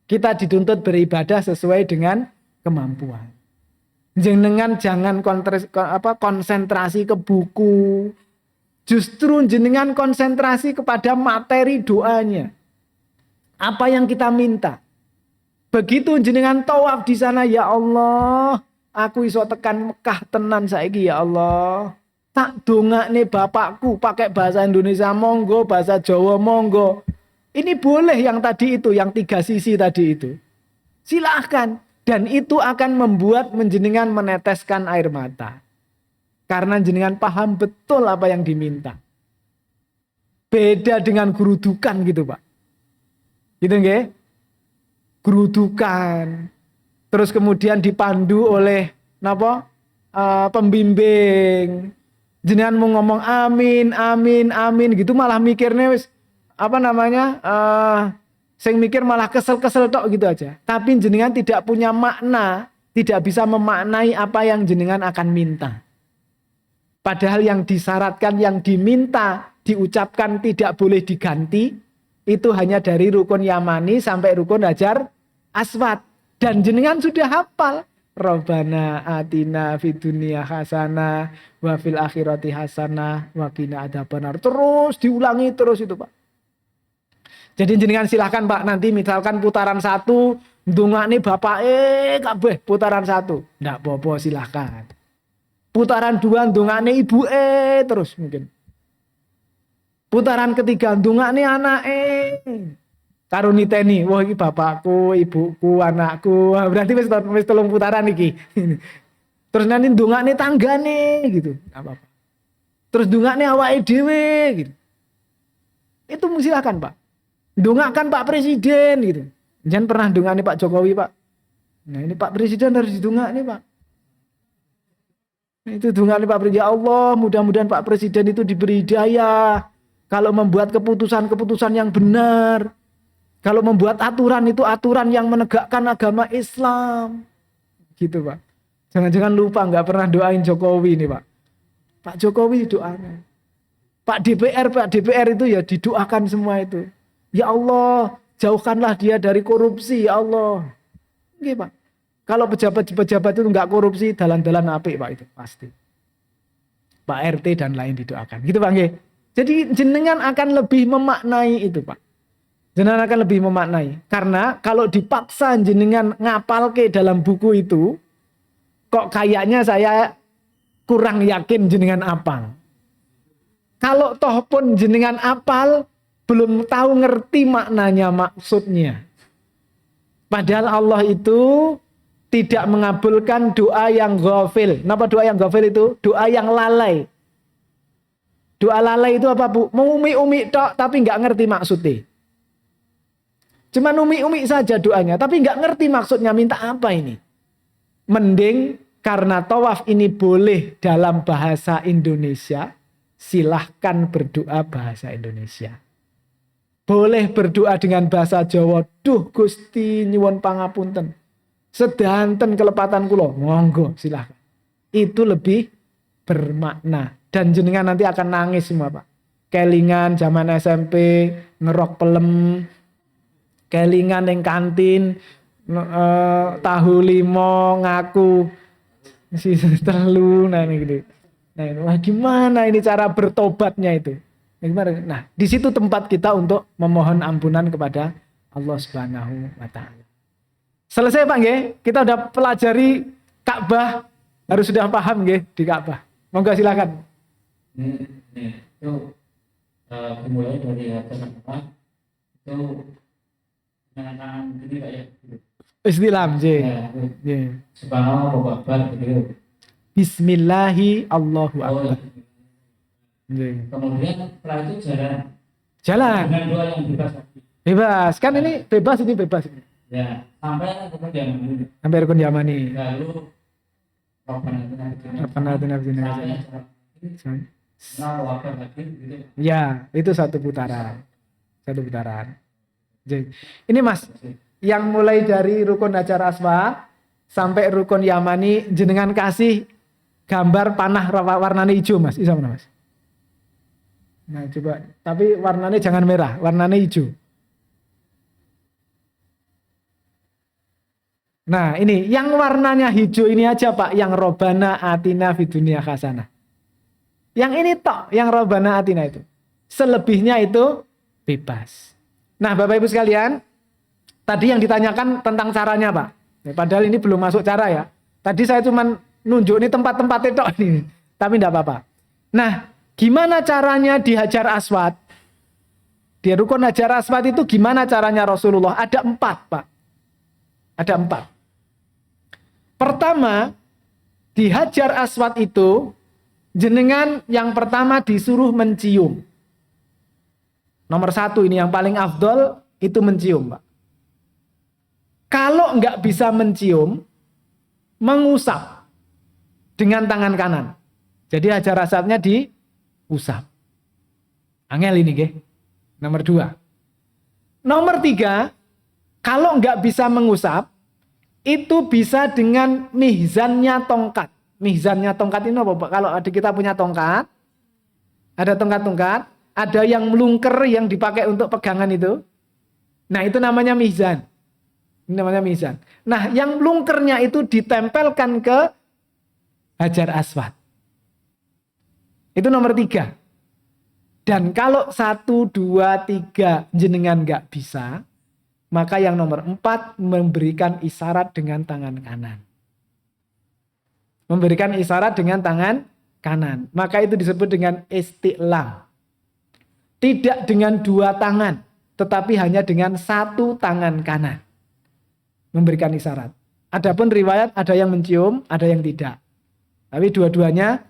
Kita dituntut beribadah sesuai dengan kemampuan. Jenengan jangan konsentrasi ke buku. Justru jenengan konsentrasi kepada materi doanya. Apa yang kita minta. Begitu jenengan tawaf di sana, ya Allah, aku iso tekan Mekah tenan saiki ya Allah. Tak dongakne bapakku pakai bahasa Indonesia monggo, bahasa Jawa monggo. Ini boleh yang tadi itu, yang 3 sisi tadi itu. Silahkan. Dan itu akan membuat jenengan meneteskan air mata. Karena jenengan paham betul apa yang diminta. Beda dengan gerudukan gitu, Pak. Gitu nggih? Gerudukan. Terus kemudian dipandu oleh napa? Pembimbing. Jenengan mau ngomong amin, amin, amin gitu malah mikirnya wis sing mikir malah kesel-kesel tok gitu aja. Tapi jenengan tidak punya makna, tidak bisa memaknai apa yang jenengan akan minta. Padahal yang disyaratkan, yang diminta, diucapkan tidak boleh diganti, itu hanya dari rukun Yamani sampai rukun Hajar Aswad. Dan jenengan sudah hafal. Rabbana atina fid dunya hasanah wa fil akhirati hasanah wa qina adzabannar. Terus diulangi terus itu, Pak. Jadi jenengan silahkan Pak, nanti misalkan putaran 1, ndongakne bapake kabeh putaran 1. Ndak apa-apa silahkan. Putaran 2 ndongakne ibuke terus mungkin. Putaran ketiga ndongakne anake. Karo niteni, wah iki bapakku, ibuku, anakku. Berarti wis 3 putaran iki. Terus nanti ndongakne tanggane gitu. Enggak apa-apa. Terus ndongakne awake dhewe gitu. Itu silakan Pak. Ndongakkan Pak Presiden gitu. Jangan pernah ndongakne Pak Jokowi Pak. Nah ini Pak Presiden harus didongakne Pak. Nah, itu ndongakne Pak Presiden. Ya Allah, mudah-mudahan Pak Presiden itu diberi hidayah. Kalau membuat keputusan-keputusan yang benar. Kalau membuat aturan itu aturan yang menegakkan agama Islam. Gitu Pak. Jangan-jangan lupa nggak pernah doain Jokowi nih Pak. Pak Jokowi doanya. Pak DPR itu ya didoakan semua itu. Ya Allah, jauhkanlah dia dari korupsi, ya Allah. Oke Pak. Kalau pejabat-pejabat itu nggak korupsi, dalan-dalan apik Pak itu pasti. Pak RT dan lain didoakan. Gitu Pak nggih. Jadi jenengan akan lebih memaknai itu Pak. Jenengan akan lebih memaknai. Karena kalau dipaksa jenengan ngapalke dalam buku itu, kok kayaknya saya kurang yakin jenengan apal. Kalau toh pun jenengan apal, belum tahu ngerti maknanya, maksudnya. Padahal Allah itu tidak mengabulkan doa yang ghafil. Kenapa doa yang ghafil itu? Doa yang lalai. Doa lalai itu apa Bu? Mau umi-umi tok tapi nggak ngerti maksudnya. Cuma umi-umi saja doanya, tapi nggak ngerti maksudnya, minta apa ini. Mending karena tawaf ini boleh dalam bahasa Indonesia, silahkan berdoa bahasa Indonesia. Boleh berdoa dengan bahasa Jawa. Duh Gusti nyuwun pangapunten. Sedanten kelepatan kula. Monggo silahkan. Itu lebih bermakna. Dan jenengan nanti akan nangis semua Pak. Kelingan zaman SMP, ngerok pelem. Kelingan yang kantin, tahu limo ngaku. Si terlu, nah ini gitu. Nah, wah gimana ini cara bertobatnya itu? Nah, di situ tempat kita untuk memohon ampunan kepada Allah Subhanahu wa taala. Selesai Pak nggih? Kita udah pelajari Ka'bah, harus sudah paham nggih di Ka'bah. Monggo silakan. Itu dimulai dari apa? Itu dengan ini Pak ya. Istilam, nggih. Nggih. Subhanallah wa akbar gitu. Bismillahi Allahu akbar. Kemudian setelah itu jalan dengan doa yang bebas. Bebas. Kan ini bebas ini. Ya, sampai kemudian sampai rukun yamani. Lalu Rabbana atina fid dunya hasanah. Ya, itu satu putaran. Jadi, ini Mas, yang mulai dari rukun Hajar Aswad sampai rukun Yamani jenengan kasih gambar panah warnanya hijau Mas, bisa mana Mas? Nah coba, tapi warnanya jangan merah, warnanya hijau. Nah ini, yang warnanya hijau ini aja Pak, yang Robbana atina fid dunya hasanah. Yang ini tok, yang Robbana atina itu. Selebihnya itu bebas. Nah Bapak Ibu sekalian, tadi yang ditanyakan tentang caranya Pak. Ya, padahal ini belum masuk cara ya. Tadi saya cuma nunjuk ini tempat-tempat tok ini, tapi enggak apa-apa. Nah, gimana caranya di Hajar Aswad? Di rukun Hajar Aswad itu gimana caranya Rasulullah? Ada 4 Pak. Ada 4. Pertama, di Hajar Aswad itu jenengan yang pertama disuruh mencium. Nomor 1 ini yang paling afdol itu mencium Pak. Kalau nggak bisa mencium, mengusap dengan tangan kanan. Jadi Hajar Aswadnya diusap. Angel ini nggih. Nomor 2. Nomor 3, kalau nggak bisa mengusap, itu bisa dengan mihzannya tongkat. Mihzannya tongkat ini apa Pak? Kalau kita punya tongkat, ada tongkat-tongkat, ada yang melungker yang dipakai untuk pegangan itu. Nah itu namanya mihzan. Ini namanya mihzan. Nah yang melungkernya itu ditempelkan ke Hajar Aswad. Itu nomor 3. Dan kalau 1, 2, 3 jenengan nggak bisa, maka yang nomor 4 memberikan isyarat dengan tangan kanan. Memberikan isyarat dengan tangan kanan. Maka itu disebut dengan isti'lam. Tidak dengan 2 tangan, tetapi hanya dengan 1 tangan kanan. Memberikan isyarat. Adapun riwayat ada yang mencium, ada yang tidak. Tapi dua-duanya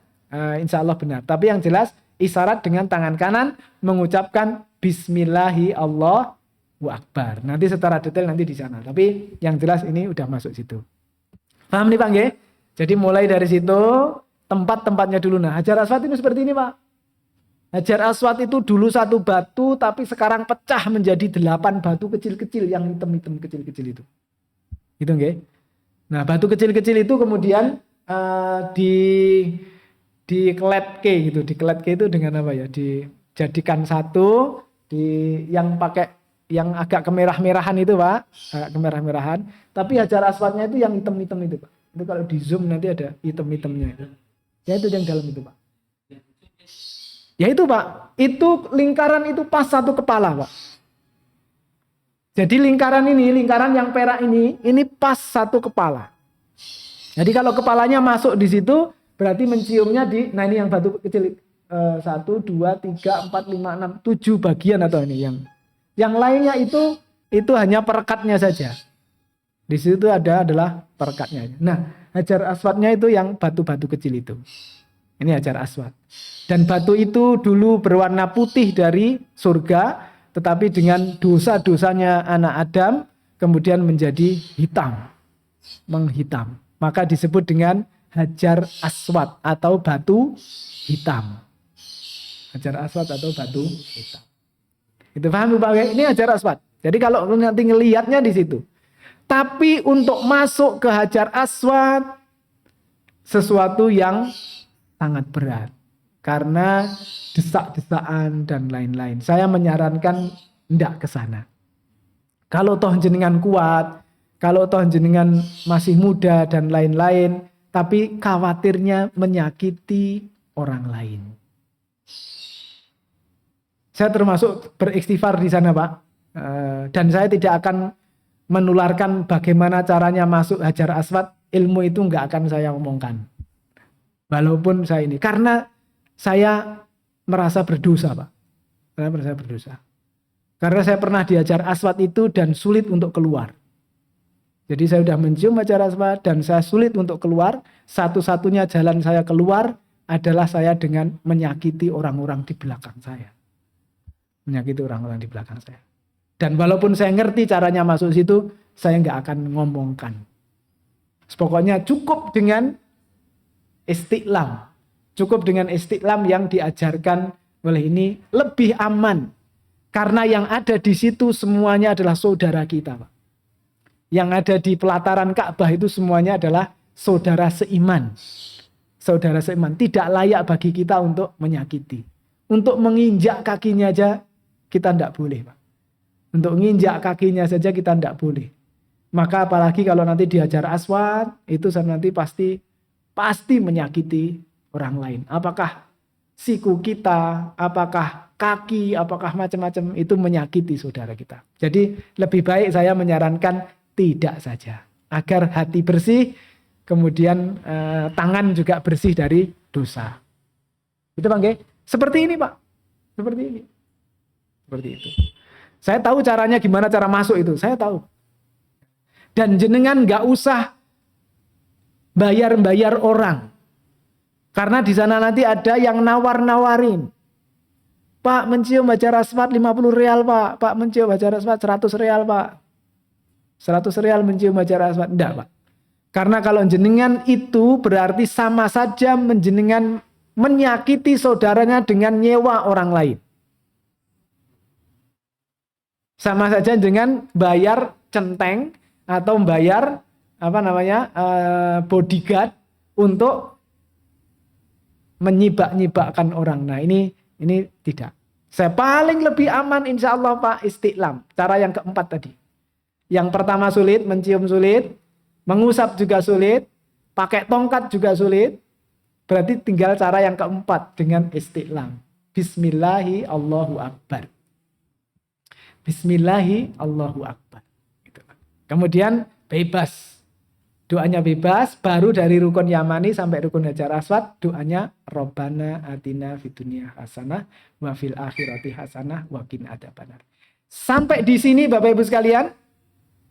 insya Allah benar. Tapi yang jelas isyarat dengan tangan kanan mengucapkan Bismillahi Allahu Akbar. Nanti secara detail nanti di sana. Tapi yang jelas ini udah masuk situ. Paham nih Pak nggih? Jadi mulai dari situ tempat-tempatnya dulu. Nah, Hajar Aswad itu seperti ini Pak. Hajar Aswad itu dulu 1 batu tapi sekarang pecah menjadi 8 batu kecil-kecil yang hitam-hitam kecil-kecil itu. Gitu nggih. Nah, batu kecil-kecil itu kemudian dikeletke gitu. Dikeletke itu dengan apa ya? Dijadikan satu yang pakai yang agak kemerah-merahan itu Pak, agak kemerah-merahan. Tapi Hajar Aswadnya itu yang hitam-hitam itu Pak. Itu kalau di zoom nanti ada hitam-hitamnya. Ya itu yang dalam itu Pak. Ya itu Pak, itu lingkaran itu pas 1 kepala Pak. Jadi lingkaran yang perak ini pas 1 kepala. Jadi kalau kepalanya masuk di situ, berarti menciumnya nah ini yang batu kecil 1, 2, 3, 4, 5, 6, 7 bagian atau ini yang lainnya itu hanya perekatnya saja. Di situ adalah perekatnya. Nah, Hajar Aswadnya itu yang batu-batu kecil itu. Ini Hajar Aswad. Dan batu itu dulu berwarna putih dari surga, tetapi dengan dosa-dosanya anak Adam kemudian menjadi hitam, menghitam. Maka disebut dengan Hajar Aswad atau batu hitam. Hajar Aswad atau batu hitam. Itu paham Pak? Ini Hajar Aswad. Jadi kalau nanti ngelihatnya di situ. Tapi untuk masuk ke Hajar Aswad sesuatu yang sangat berat. Karena desak-desakan dan lain-lain. Saya menyarankan tidak ke sana. Kalau toh jenengan kuat, kalau toh jenengan masih muda dan lain-lain, tapi khawatirnya menyakiti orang lain. Saya termasuk beristighfar di sana Pak. Dan saya tidak akan menularkan bagaimana caranya masuk Hajar Aswad. Ilmu itu nggak akan saya omongkan. Walaupun saya ini. Karena saya merasa berdosa Pak. Saya merasa berdosa. Karena saya pernah di Hajar Aswad itu dan sulit untuk keluar. Jadi saya sudah mencium Hajar Aswad dan saya sulit untuk keluar. Satu-satunya jalan saya keluar adalah saya dengan menyakiti orang-orang di belakang saya. Menyakiti orang-orang di belakang saya. Dan walaupun saya ngerti caranya masuk situ, saya nggak akan ngomongkan. Pokoknya cukup dengan istiqlam. Cukup dengan istiqlam yang diajarkan oleh ini lebih aman. Karena yang ada di situ semuanya adalah saudara kita, Pak. Yang ada di pelataran Ka'bah itu semuanya adalah saudara seiman. Saudara seiman. Tidak layak bagi kita untuk menyakiti. Untuk menginjak kakinya aja kita tidak boleh, Pak. Untuk menginjak kakinya saja kita tidak boleh. Maka apalagi kalau nanti di Hajar Aswad, itu nanti pasti menyakiti orang lain. Apakah siku kita, apakah kaki, apakah macam-macam, itu menyakiti saudara kita. Jadi lebih baik saya menyarankan tidak saja. Agar hati bersih, kemudian tangan juga bersih dari dosa. Itu Pak nggih? Seperti ini Pak. Seperti ini. Seperti itu. Saya tahu caranya gimana cara masuk itu. Saya tahu. Dan jenengan nggak usah bayar-bayar orang. Karena di sana nanti ada yang nawar-nawarin. Pak mencium Hajar Aswad 50 real Pak. Pak mencium Hajar Aswad 100 real Pak. 100 real mencium Hajar Aswad. Enggak Pak. Karena kalau jenengan itu berarti sama saja menjenengan menyakiti saudaranya dengan nyewa orang lain. Sama saja dengan bayar centeng atau bayar bodyguard untuk menyibak-nyibakkan orang. Nah ini tidak. Saya paling lebih aman insya Allah Pak istiqlam. Cara yang keempat tadi. Yang pertama sulit, mencium sulit, mengusap juga sulit, pakai tongkat juga sulit. Berarti tinggal cara yang keempat dengan istiqlam. Bismillahi Allahu Akbar. Bismillahi Allahu Akbar. Gitu. Kemudian bebas. Doanya bebas, baru dari rukun Yamani sampai rukun Hajar Aswad, doanya Robbana atina fid dunya hasanah wa fil akhirati hasanah wa qina adzabannar. Sampai di sini Bapak Ibu sekalian,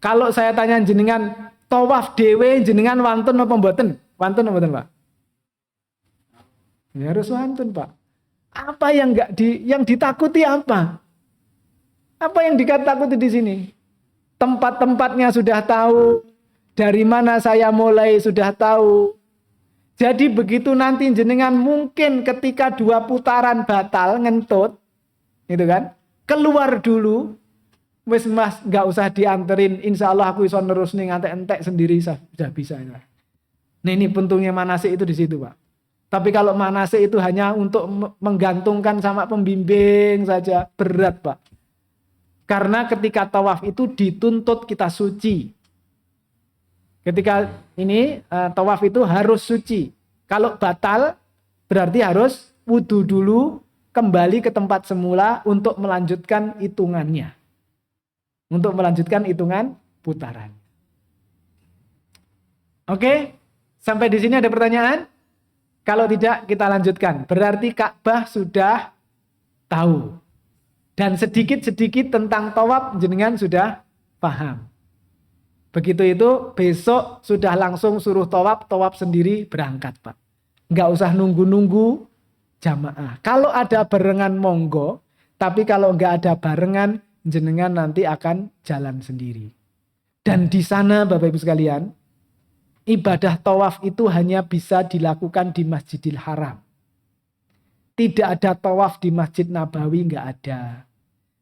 kalau saya tanya jenengan tawaf dhewe jenengan wantun apa mboten? Wantun apa mboten, Pak? Ya harus wantun, Pak. Apa yang yang ditakuti apa? Apa yang ditakuti di sini? Tempat-tempatnya sudah tahu, dari mana saya mulai sudah tahu. Jadi begitu nanti jenengan mungkin ketika 2 putaran batal ngentut, gitu kan? Keluar dulu, wis Mas nggak usah dianterin, insya Allah aku iso nerus nih ngantek-entek sendiri sudah bisa. Nah ini puntungnya manasik itu di situ, Pak. Tapi kalau manasik itu hanya untuk menggantungkan sama pembimbing saja, berat, Pak. Karena ketika tawaf itu dituntut kita suci. Ketika ini tawaf itu harus suci. Kalau batal berarti harus wudu dulu, kembali ke tempat semula untuk melanjutkan hitungannya. Untuk melanjutkan hitungan putaran. Oke, sampai di sini ada pertanyaan? Kalau tidak kita lanjutkan. Berarti Ka'bah sudah tahu. Dan sedikit-sedikit tentang tawaf jenengan sudah paham. Begitu itu besok sudah langsung suruh tawaf sendiri berangkat, Pak. Nggak usah nunggu-nunggu jamaah. Kalau ada barengan monggo, tapi kalau nggak ada barengan jenengan nanti akan jalan sendiri. Dan di sana Bapak Ibu sekalian, ibadah tawaf itu hanya bisa dilakukan di Masjidil Haram. Tidak ada tawaf di Masjid Nabawi, nggak ada.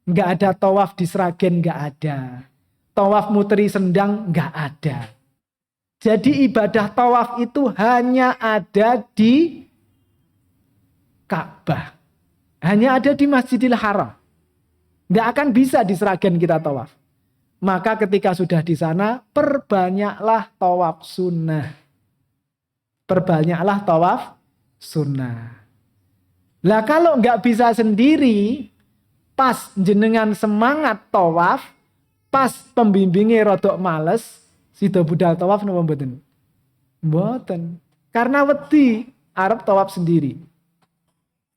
Nggak ada tawaf di Sragen, nggak ada. Tawaf Muteri Sendang, nggak ada. Jadi ibadah tawaf itu hanya ada di Ka'bah. Hanya ada di Masjidil Haram. Nggak akan bisa di Sragen kita tawaf. Maka ketika sudah di sana, perbanyaklah tawaf sunnah. Perbanyaklah tawaf sunnah. Lah kalau nggak bisa sendiri, pas jenengan semangat tawaf, pas pembimbingnya rodok males, sida budal tawaf napa mboten? Mboten. Karena wedi arep tawaf sendiri.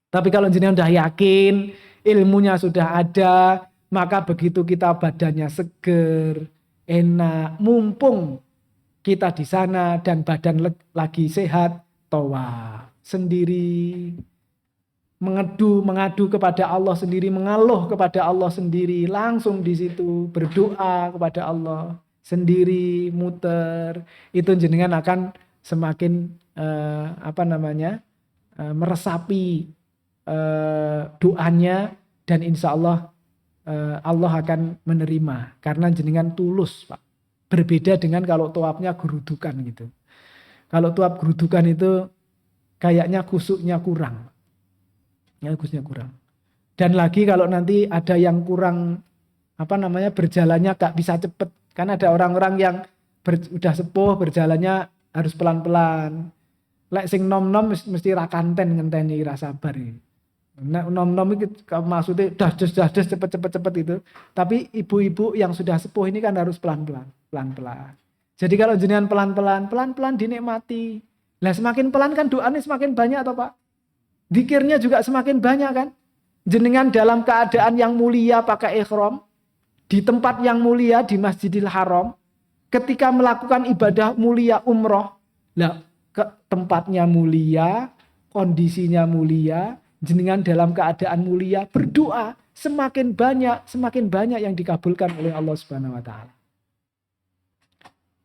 Tapi kalau jenengan udah yakin, ilmunya sudah ada, maka begitu kita badannya seger, enak, mumpung kita di sana dan badan lagi sehat, tawaf sendiri. Mengadu kepada Allah sendiri, mengeluh kepada Allah sendiri, langsung di situ berdoa kepada Allah sendiri, muter. Itu jenengan akan semakin meresapi doanya, dan insya Allah Allah akan menerima karena jenengan tulus, Pak. Berbeda dengan kalau tawafnya gerudukan gitu. Kalau tawaf gerudukan itu kayaknya kusuknya kurang. Ya, kusuknya kurang. Dan lagi kalau nanti ada yang kurang berjalannya gak bisa cepet. Kan ada orang-orang yang udah sepuh berjalannya harus pelan-pelan. Lek sing nom-nom mesti rakanten ngenteni rasa sabar. Nah, nom-nom itu maksudnya das cepet itu. Tapi ibu-ibu yang sudah sepuh ini kan harus pelan-pelan. Jadi kalau jenengan pelan-pelan dinikmati. Lah semakin pelan kan doanya semakin banyak atau Pak? Zikirnya juga semakin banyak kan? Jenengan dalam keadaan yang mulia pakai ihram, di tempat yang mulia di Masjidil Haram, ketika melakukan ibadah mulia umroh, lah ke tempatnya mulia, kondisinya mulia, jenengan dalam keadaan mulia, berdoa semakin banyak yang dikabulkan oleh Allah Subhanahu wa taala.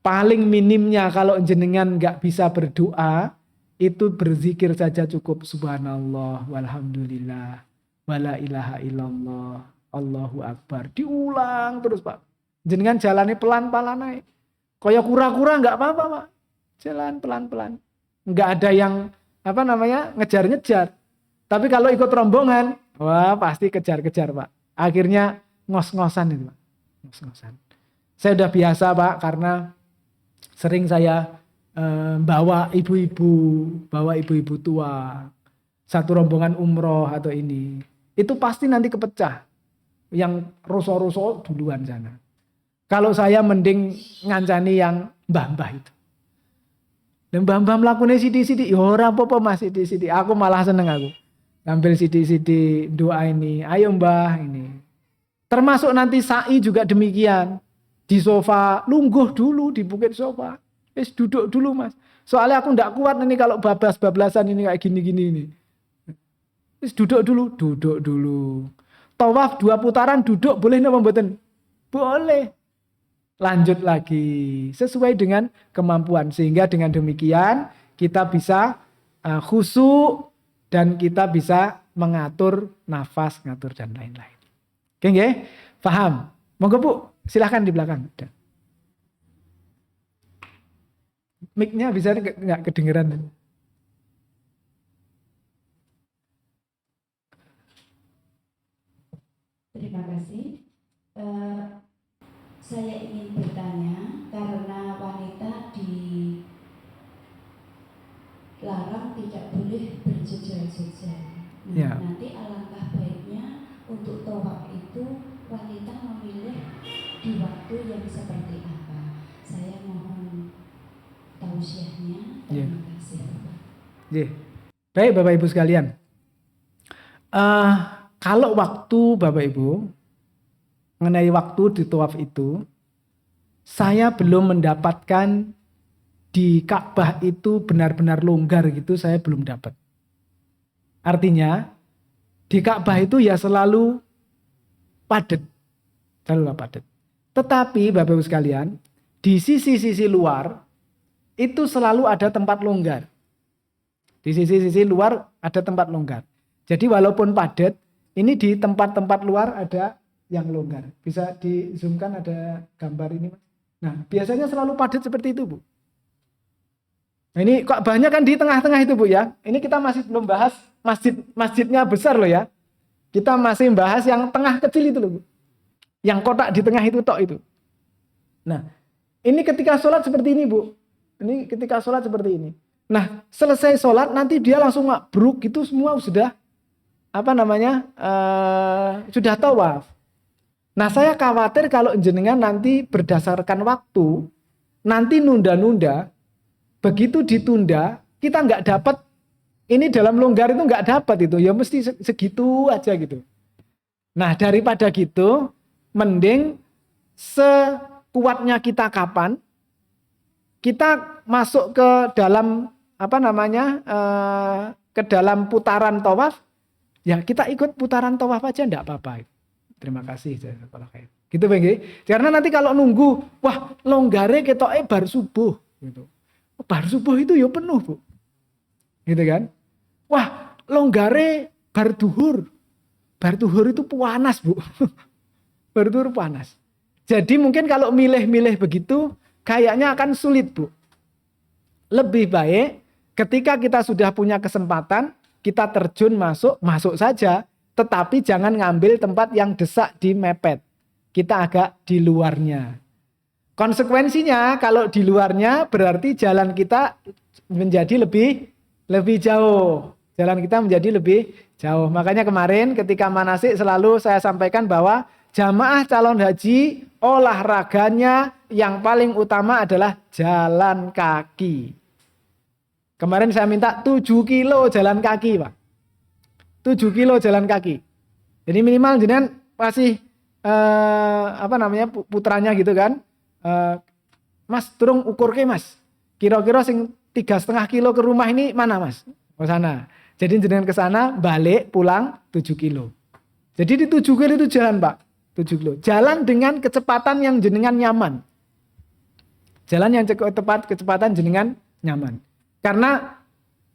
Paling minimnya kalau jenengan nggak bisa berdoa, itu berzikir saja cukup. Subhanallah, walhamdulillah, wala ilaha illallah, Allahu akbar. Diulang terus, Pak. Jenengan jalannya pelan-pelan naik. Kaya kura-kura nggak apa-apa, Pak. Jalan pelan-pelan. Nggak ada yang ngejar-ngejar. Tapi kalau ikut rombongan, wah pasti kejar-kejar, Pak. Akhirnya ngos-ngosan itu, Pak. Ngos-ngosan. Saya udah biasa, Pak, karena sering saya bawa ibu-ibu tua. satu rombongan umroh atau ini, itu pasti nanti kepecah. Yang ruso-ruso duluan sana. Kalau saya mending ngancani yang mbah-mbah itu. Dan mbah-mbah melakukan sidi-sidi, ya ora apa-apa Mas sidi-sidi. Aku malah seneng aku. Ambil sidi-sidi doa ini, ayo mbah ini. Termasuk nanti sa'i juga demikian. Di sofa, lungguh dulu di bukit sofa. Wis duduk dulu Mas. Soalnya aku ndak kuat ini kalau bablas-bablasan ini kayak gini-gini ini. Wis duduk dulu. Tawaf 2 putaran duduk boleh napa mboten? Boleh. Lanjut lagi sesuai dengan kemampuan sehingga dengan demikian kita bisa khusyuk dan kita bisa mengatur nafas, ngatur dan lain-lain. Oke nggih? Paham? Monggo Bu, silahkan di belakang. Mic-nya bisa nggak kedengeran? Terima kasih. Saya ingin bertanya karena wanita dilarang tidak boleh berjejal-jejal. Nah, Ya. nanti alangkah baiknya untuk tawaf itu wanita memilih di waktu yang seperti apa. Saya mohon tausiahnya. Ya. Terima kasih, Bapak. Baik Bapak Ibu sekalian. Kalau waktu Bapak Ibu mengenai waktu di tawaf itu, saya belum mendapatkan di Ka'bah itu benar-benar longgar gitu, saya belum dapat. Artinya di Ka'bah itu ya selalu padat, Tetapi Bapak Ibu sekalian, di sisi-sisi luar itu selalu ada tempat longgar. Di sisi-sisi luar ada tempat longgar. Jadi walaupun padat, ini di tempat-tempat luar ada yang longgar. Bisa di zoomkan ada gambar ini Mas. Nah biasanya selalu padat seperti itu Bu. Nah ini kok banyak kan di tengah-tengah itu Bu ya. Ini kita masih belum bahas masjidnya besar loh ya. Kita masih bahas yang tengah kecil itu loh Bu. Yang kotak di tengah itu tok itu. Nah ini ketika sholat seperti ini Bu. Ini ketika sholat seperti ini. Nah selesai sholat nanti dia langsung mabruk itu semua sudah sudah tawaf. Nah saya khawatir kalau jenengan nanti berdasarkan waktu, nanti nunda-nunda, begitu ditunda, kita nggak dapat, ini dalam longgar itu nggak dapat itu, ya mesti segitu aja gitu. Nah daripada gitu, mending sekuatnya kita kapan, kita masuk ke dalam ke dalam putaran tawaf, ya kita ikut putaran tawaf aja enggak apa-apa. Terima kasih. Gitu Bang. Karena nanti kalau nunggu, wah longgare ketoke bar subuh gitu. Bar subuh itu ya penuh, Bu. Gitu kan? Wah, longgare bar duhur. Bar duhur itu panas, Bu. Bar duhur panas. Jadi mungkin kalau milih-milih begitu kayaknya akan sulit, Bu. Lebih baik ketika kita sudah punya kesempatan, kita terjun masuk saja, tetapi jangan ngambil tempat yang desak di mepet. Kita agak di luarnya. Konsekuensinya kalau di luarnya berarti jalan kita menjadi lebih jauh. Jalan kita menjadi lebih jauh. Makanya kemarin ketika manasik selalu saya sampaikan bahwa jamaah calon haji olahraganya yang paling utama adalah jalan kaki. Kemarin saya minta 7 kilo jalan kaki, Pak. 7 kilo jalan kaki. Jadi minimal jenengan masih putranya gitu kan. Mas turung ukur ke Mas. Kira-kira sing 3,5 kilo ke rumah ini mana Mas? Ke sana. Jadi jenengan ke sana, balik, pulang 7 kilo. Jadi di 7 kilo itu jalan, Pak. 7 kilo. Jalan dengan kecepatan yang jenengan nyaman. Jalan yang kecepatan jenengan nyaman. Karena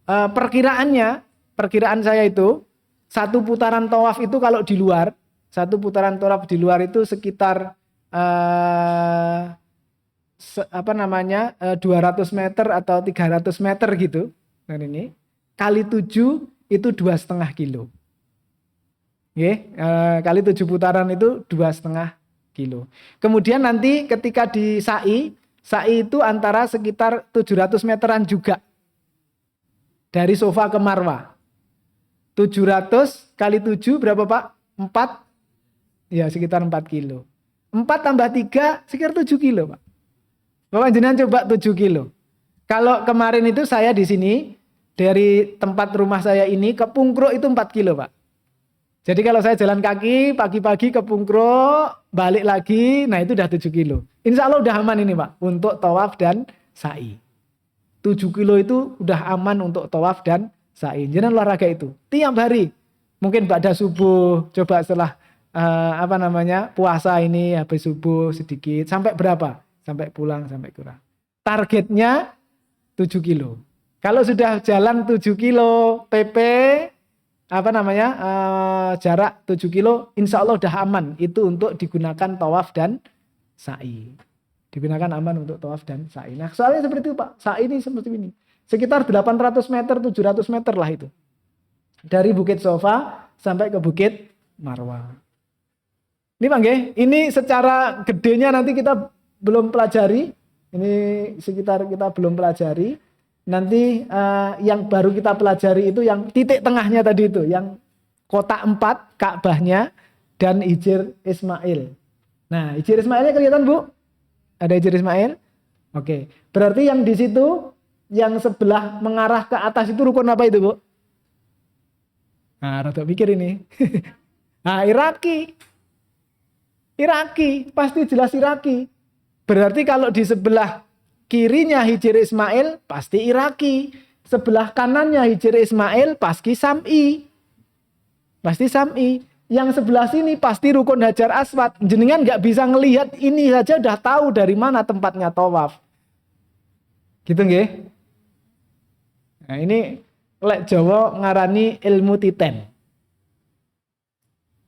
perkiraan saya itu satu putaran tawaf itu kalau di luar, itu sekitar 200 meter atau 300 meter gitu. Nah ini kali 7 itu 2,5 kilo. Kali 7 putaran itu 2,5 kilo. Kemudian nanti ketika di sa'i itu antara sekitar 700 meteran juga. Dari Sofa ke Marwah. 700 kali 7 berapa Pak? 4? Ya sekitar 4 kilo. 4 tambah 3 sekitar 7 kilo Pak. Bapak jenengan coba 7 kilo. Kalau kemarin itu saya di sini, dari tempat rumah saya ini ke Pungkruk itu 4 kilo Pak. Jadi kalau saya jalan kaki pagi-pagi ke Pungkruk, balik lagi, nah itu udah 7 kilo. Insya Allah udah aman ini Pak, untuk tawaf dan sa'i. 7 kilo itu udah aman untuk tawaf dan sa'i. Jangan olahraga itu tiap hari. Mungkin pada subuh, coba setelah puasa ini habis subuh sedikit. Sampai berapa? Sampai pulang, sampai kurang. Targetnya 7 kilo. Kalau sudah jalan 7 kilo PP, jarak 7 kilo, insya Allah udah aman. Itu untuk digunakan tawaf dan sa'i. Digunakan aman untuk tawaf dan sa'i. Nah soalnya seperti itu Pak, sa'i ini seperti ini. Sekitar 800 meter, 700 meter lah itu. Dari Bukit Sofa sampai ke Bukit Marwah. Ini Pak nggih, ini secara gedenya nanti kita belum pelajari. Ini sekitar kita belum pelajari. Nanti yang baru kita pelajari itu yang titik tengahnya tadi itu, yang kotak 4 Ka'bahnya dan Hijr Ismail. Nah, Hijr Ismailnya kelihatan Bu? Ada Hijr Ismail? Oke. Berarti yang di situ yang sebelah mengarah ke atas itu rukun apa itu, Bu? Nah, rada pikir ini. Nah, Iraki. Iraki, pasti jelas Iraki. Berarti kalau di sebelah kirinya Hijr Ismail pasti Iraki. Sebelah kanannya Hijr Ismail pasti Sam'i. Pasti Sam'i. Yang sebelah sini pasti rukun Hajar Aswad. Jenengan nggak bisa ngelihat ini saja udah tahu dari mana tempatnya tawaf. Gitu nggih? Nah, ini lek Jawa ngarani ilmu titen.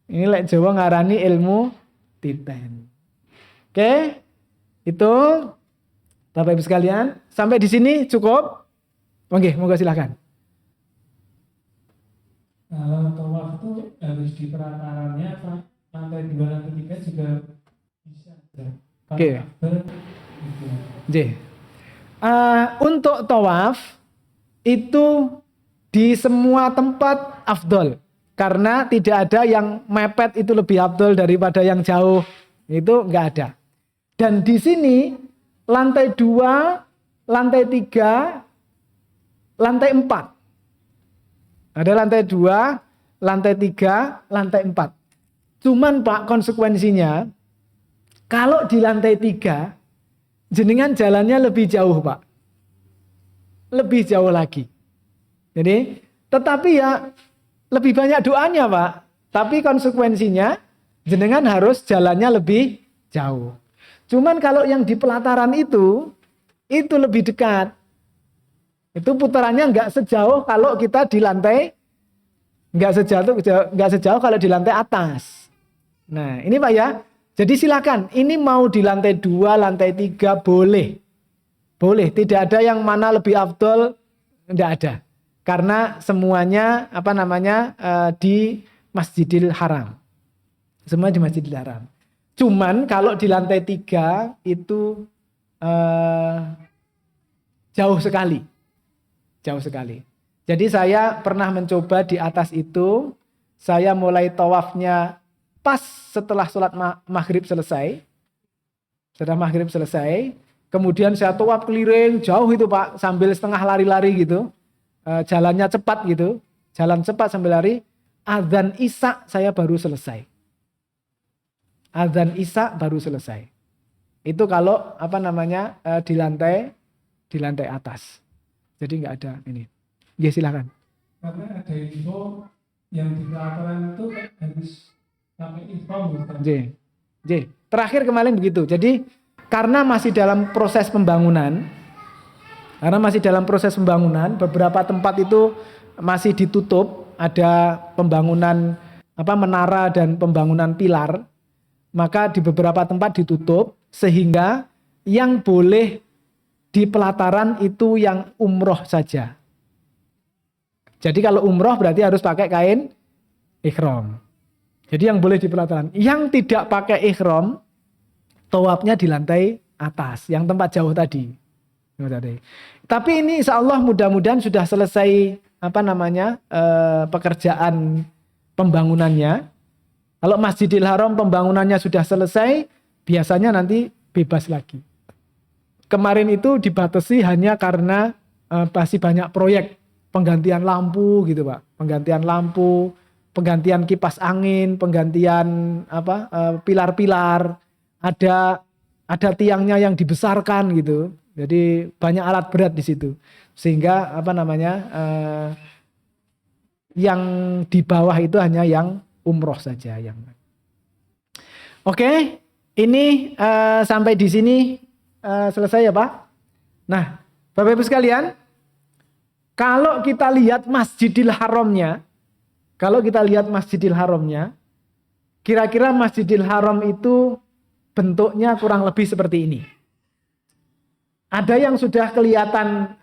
Ini lek Jawa ngarani ilmu titen. Oke? Itu Bapak Ibu sekalian, sampai di sini cukup? Oke, moga silakan. Kalau tawaf itu harus di pelatarannya lantai 2, lantai 3 juga bisa. Oke. Untuk tawaf itu di semua tempat afdol. Karena tidak ada yang mepet itu lebih afdol daripada yang jauh. Itu enggak ada. Dan di sini lantai 2, lantai 3, lantai 4. Ada lantai 2, lantai 3, lantai 4. Cuman Pak, konsekuensinya kalau di lantai 3 jenengan jalannya lebih jauh Pak. Lebih jauh lagi. Jadi, tetapi ya lebih banyak doanya Pak. Tapi konsekuensinya jenengan harus jalannya lebih jauh. Cuman kalau yang di pelataran itu lebih dekat. Itu putarannya nggak sejauh kalau kita di lantai, nggak sejauh kalau di lantai atas. Nah ini Pak ya, jadi silakan, ini mau di lantai 2, lantai 3 boleh. Boleh, tidak ada yang mana lebih afdol, enggak ada. Karena semuanya di Masjidil Haram. Semua di Masjidil Haram. Cuman kalau di lantai 3 itu jauh sekali. Jauh sekali. Jadi saya pernah mencoba di atas itu, saya mulai tawafnya pas setelah sholat maghrib selesai. Setelah maghrib selesai, kemudian saya tawaf keliling jauh itu Pak, sambil setengah lari-lari gitu. Jalannya cepat gitu, jalan cepat sambil lari. Adzan Isya saya baru selesai. Adzan Isya baru selesai. Itu kalau di lantai atas. Jadi nggak ada ini. Ya silakan. Karena ada info yang di pelataran itu harus sampai info. Terakhir kemarin begitu. Jadi karena masih dalam proses pembangunan, beberapa tempat itu masih ditutup, ada pembangunan menara dan pembangunan pilar, maka di beberapa tempat ditutup sehingga yang boleh di pelataran itu yang umroh saja. Jadi kalau umroh berarti harus pakai kain ihram. Jadi yang boleh di pelataran. Yang tidak pakai ihram, tawafnya di lantai atas, yang tempat jauh tadi. Tapi ini insya Allah mudah-mudahan sudah selesai pekerjaan pembangunannya. Kalau Masjidil Haram pembangunannya sudah selesai, biasanya nanti bebas lagi. Kemarin itu dibatasi hanya karena masih banyak proyek penggantian lampu gitu Pak, penggantian lampu, penggantian kipas angin, penggantian pilar-pilar, ada tiangnya yang dibesarkan gitu. Jadi banyak alat berat di situ. Sehingga yang di bawah itu hanya yang umroh saja yang. Oke, ini sampai di sini selesai ya Pak. Nah, Bapak Ibu sekalian, kalau kita lihat Masjidil Haramnya, kira-kira Masjidil Haram itu bentuknya kurang lebih seperti ini. Ada yang sudah kelihatan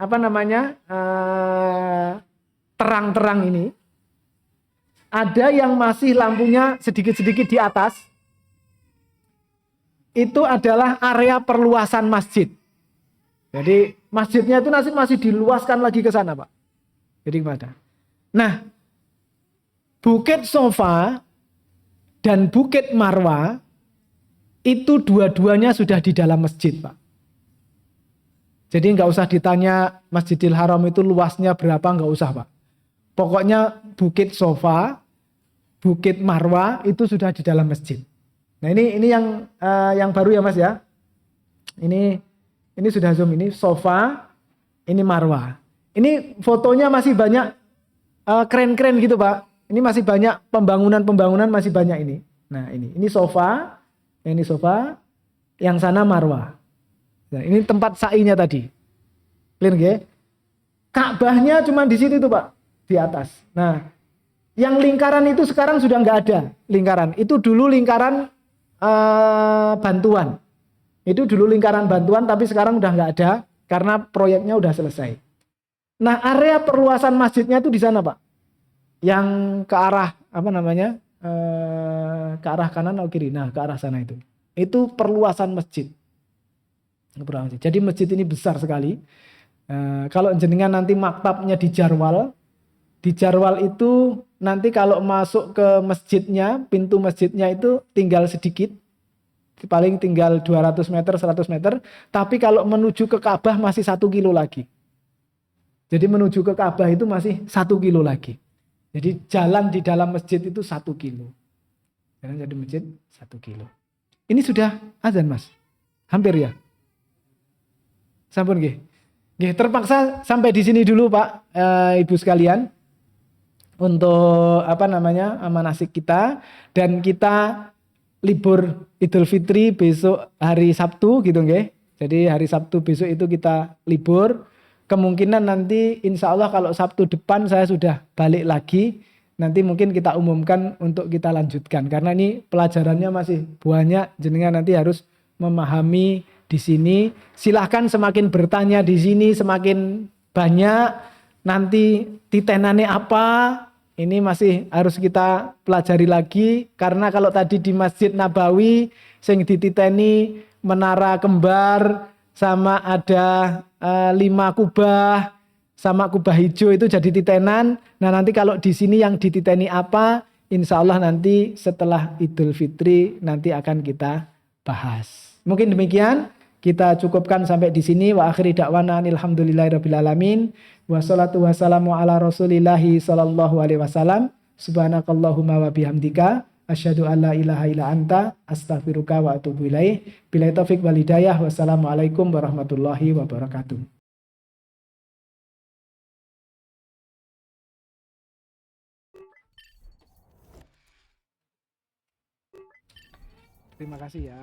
terang-terang ini. Ada yang masih lampunya sedikit-sedikit di atas. Itu adalah area perluasan masjid. Jadi masjidnya itu masih diluaskan lagi ke sana, Pak. Jadi gimana? Nah, Bukit Sofa dan Bukit Marwa itu dua-duanya sudah di dalam masjid, Pak. Jadi nggak usah ditanya Masjidil Haram itu luasnya berapa, nggak usah Pak. Pokoknya Bukit Sofa, Bukit Marwa itu sudah di dalam masjid. Nah ini yang baru ya Mas ya. Ini sudah zoom, ini Sofa, ini Marwa. Ini fotonya masih banyak keren-keren gitu Pak. Ini masih banyak pembangunan masih banyak ini. Nah ini Sofa, yang sana Marwa. Nah, ini tempat sa'inya tadi. Clear nggih? Ka'bahnya cuma di situ tuh, Pak, di atas. Nah, yang lingkaran itu sekarang sudah nggak ada lingkaran. Itu dulu lingkaran bantuan. Itu dulu lingkaran bantuan, tapi sekarang udah nggak ada karena proyeknya udah selesai. Nah, area perluasan masjidnya itu di sana, Pak. Yang ke arah ke arah kanan atau kiri? Nah, ke arah sana itu. Itu perluasan masjid. Jadi masjid ini besar sekali. Kalau jenengan nanti maktabnya di Jarwal itu nanti kalau masuk ke masjidnya, pintu masjidnya itu tinggal sedikit, paling tinggal 200 meter, 100 meter. Tapi kalau menuju ke Ka'bah masih 1 kilo lagi. Jadi menuju ke Ka'bah itu masih 1 kilo lagi. Jadi jalan di dalam masjid itu 1 kilo. Jalan dari masjid 1 kilo. Ini sudah azan Mas? Hampir ya? Sampun nggih. Nggih, terpaksa sampai di sini dulu Pak, Ibu sekalian. Untuk manasik kita, dan kita libur Idul Fitri besok hari Sabtu gitu nggih. Jadi hari Sabtu besok itu kita libur. Kemungkinan nanti insya Allah kalau Sabtu depan saya sudah balik lagi. Nanti mungkin kita umumkan untuk kita lanjutkan. Karena ini pelajarannya masih banyak. Jenengan nanti harus memahami di sini. Silahkan semakin bertanya di sini semakin banyak. Nanti titenane apa? Ini masih harus kita pelajari lagi. Karena kalau tadi di Masjid Nabawi sing dititeni menara kembar sama ada 5 kubah sama kubah hijau itu jadi titenan. Nah nanti kalau di sini yang dititeni apa? Insya Allah nanti setelah Idul Fitri nanti akan kita bahas. Mungkin demikian. Kita cukupkan sampai di sini. Wa akhiri da'wana alhamdulillahirabbil alamin. Wassalatu wassalamu ala Rasulillahi sallallahu alaihi wasallam. Subhanakallahumma wa bihamdika asyhadu an la ilaha illa anta astaghfiruka wa atubu ilaih. Billahi taufik wal hidayah. Wassalamualaikum warahmatullahi wabarakatuh. Terima kasih ya.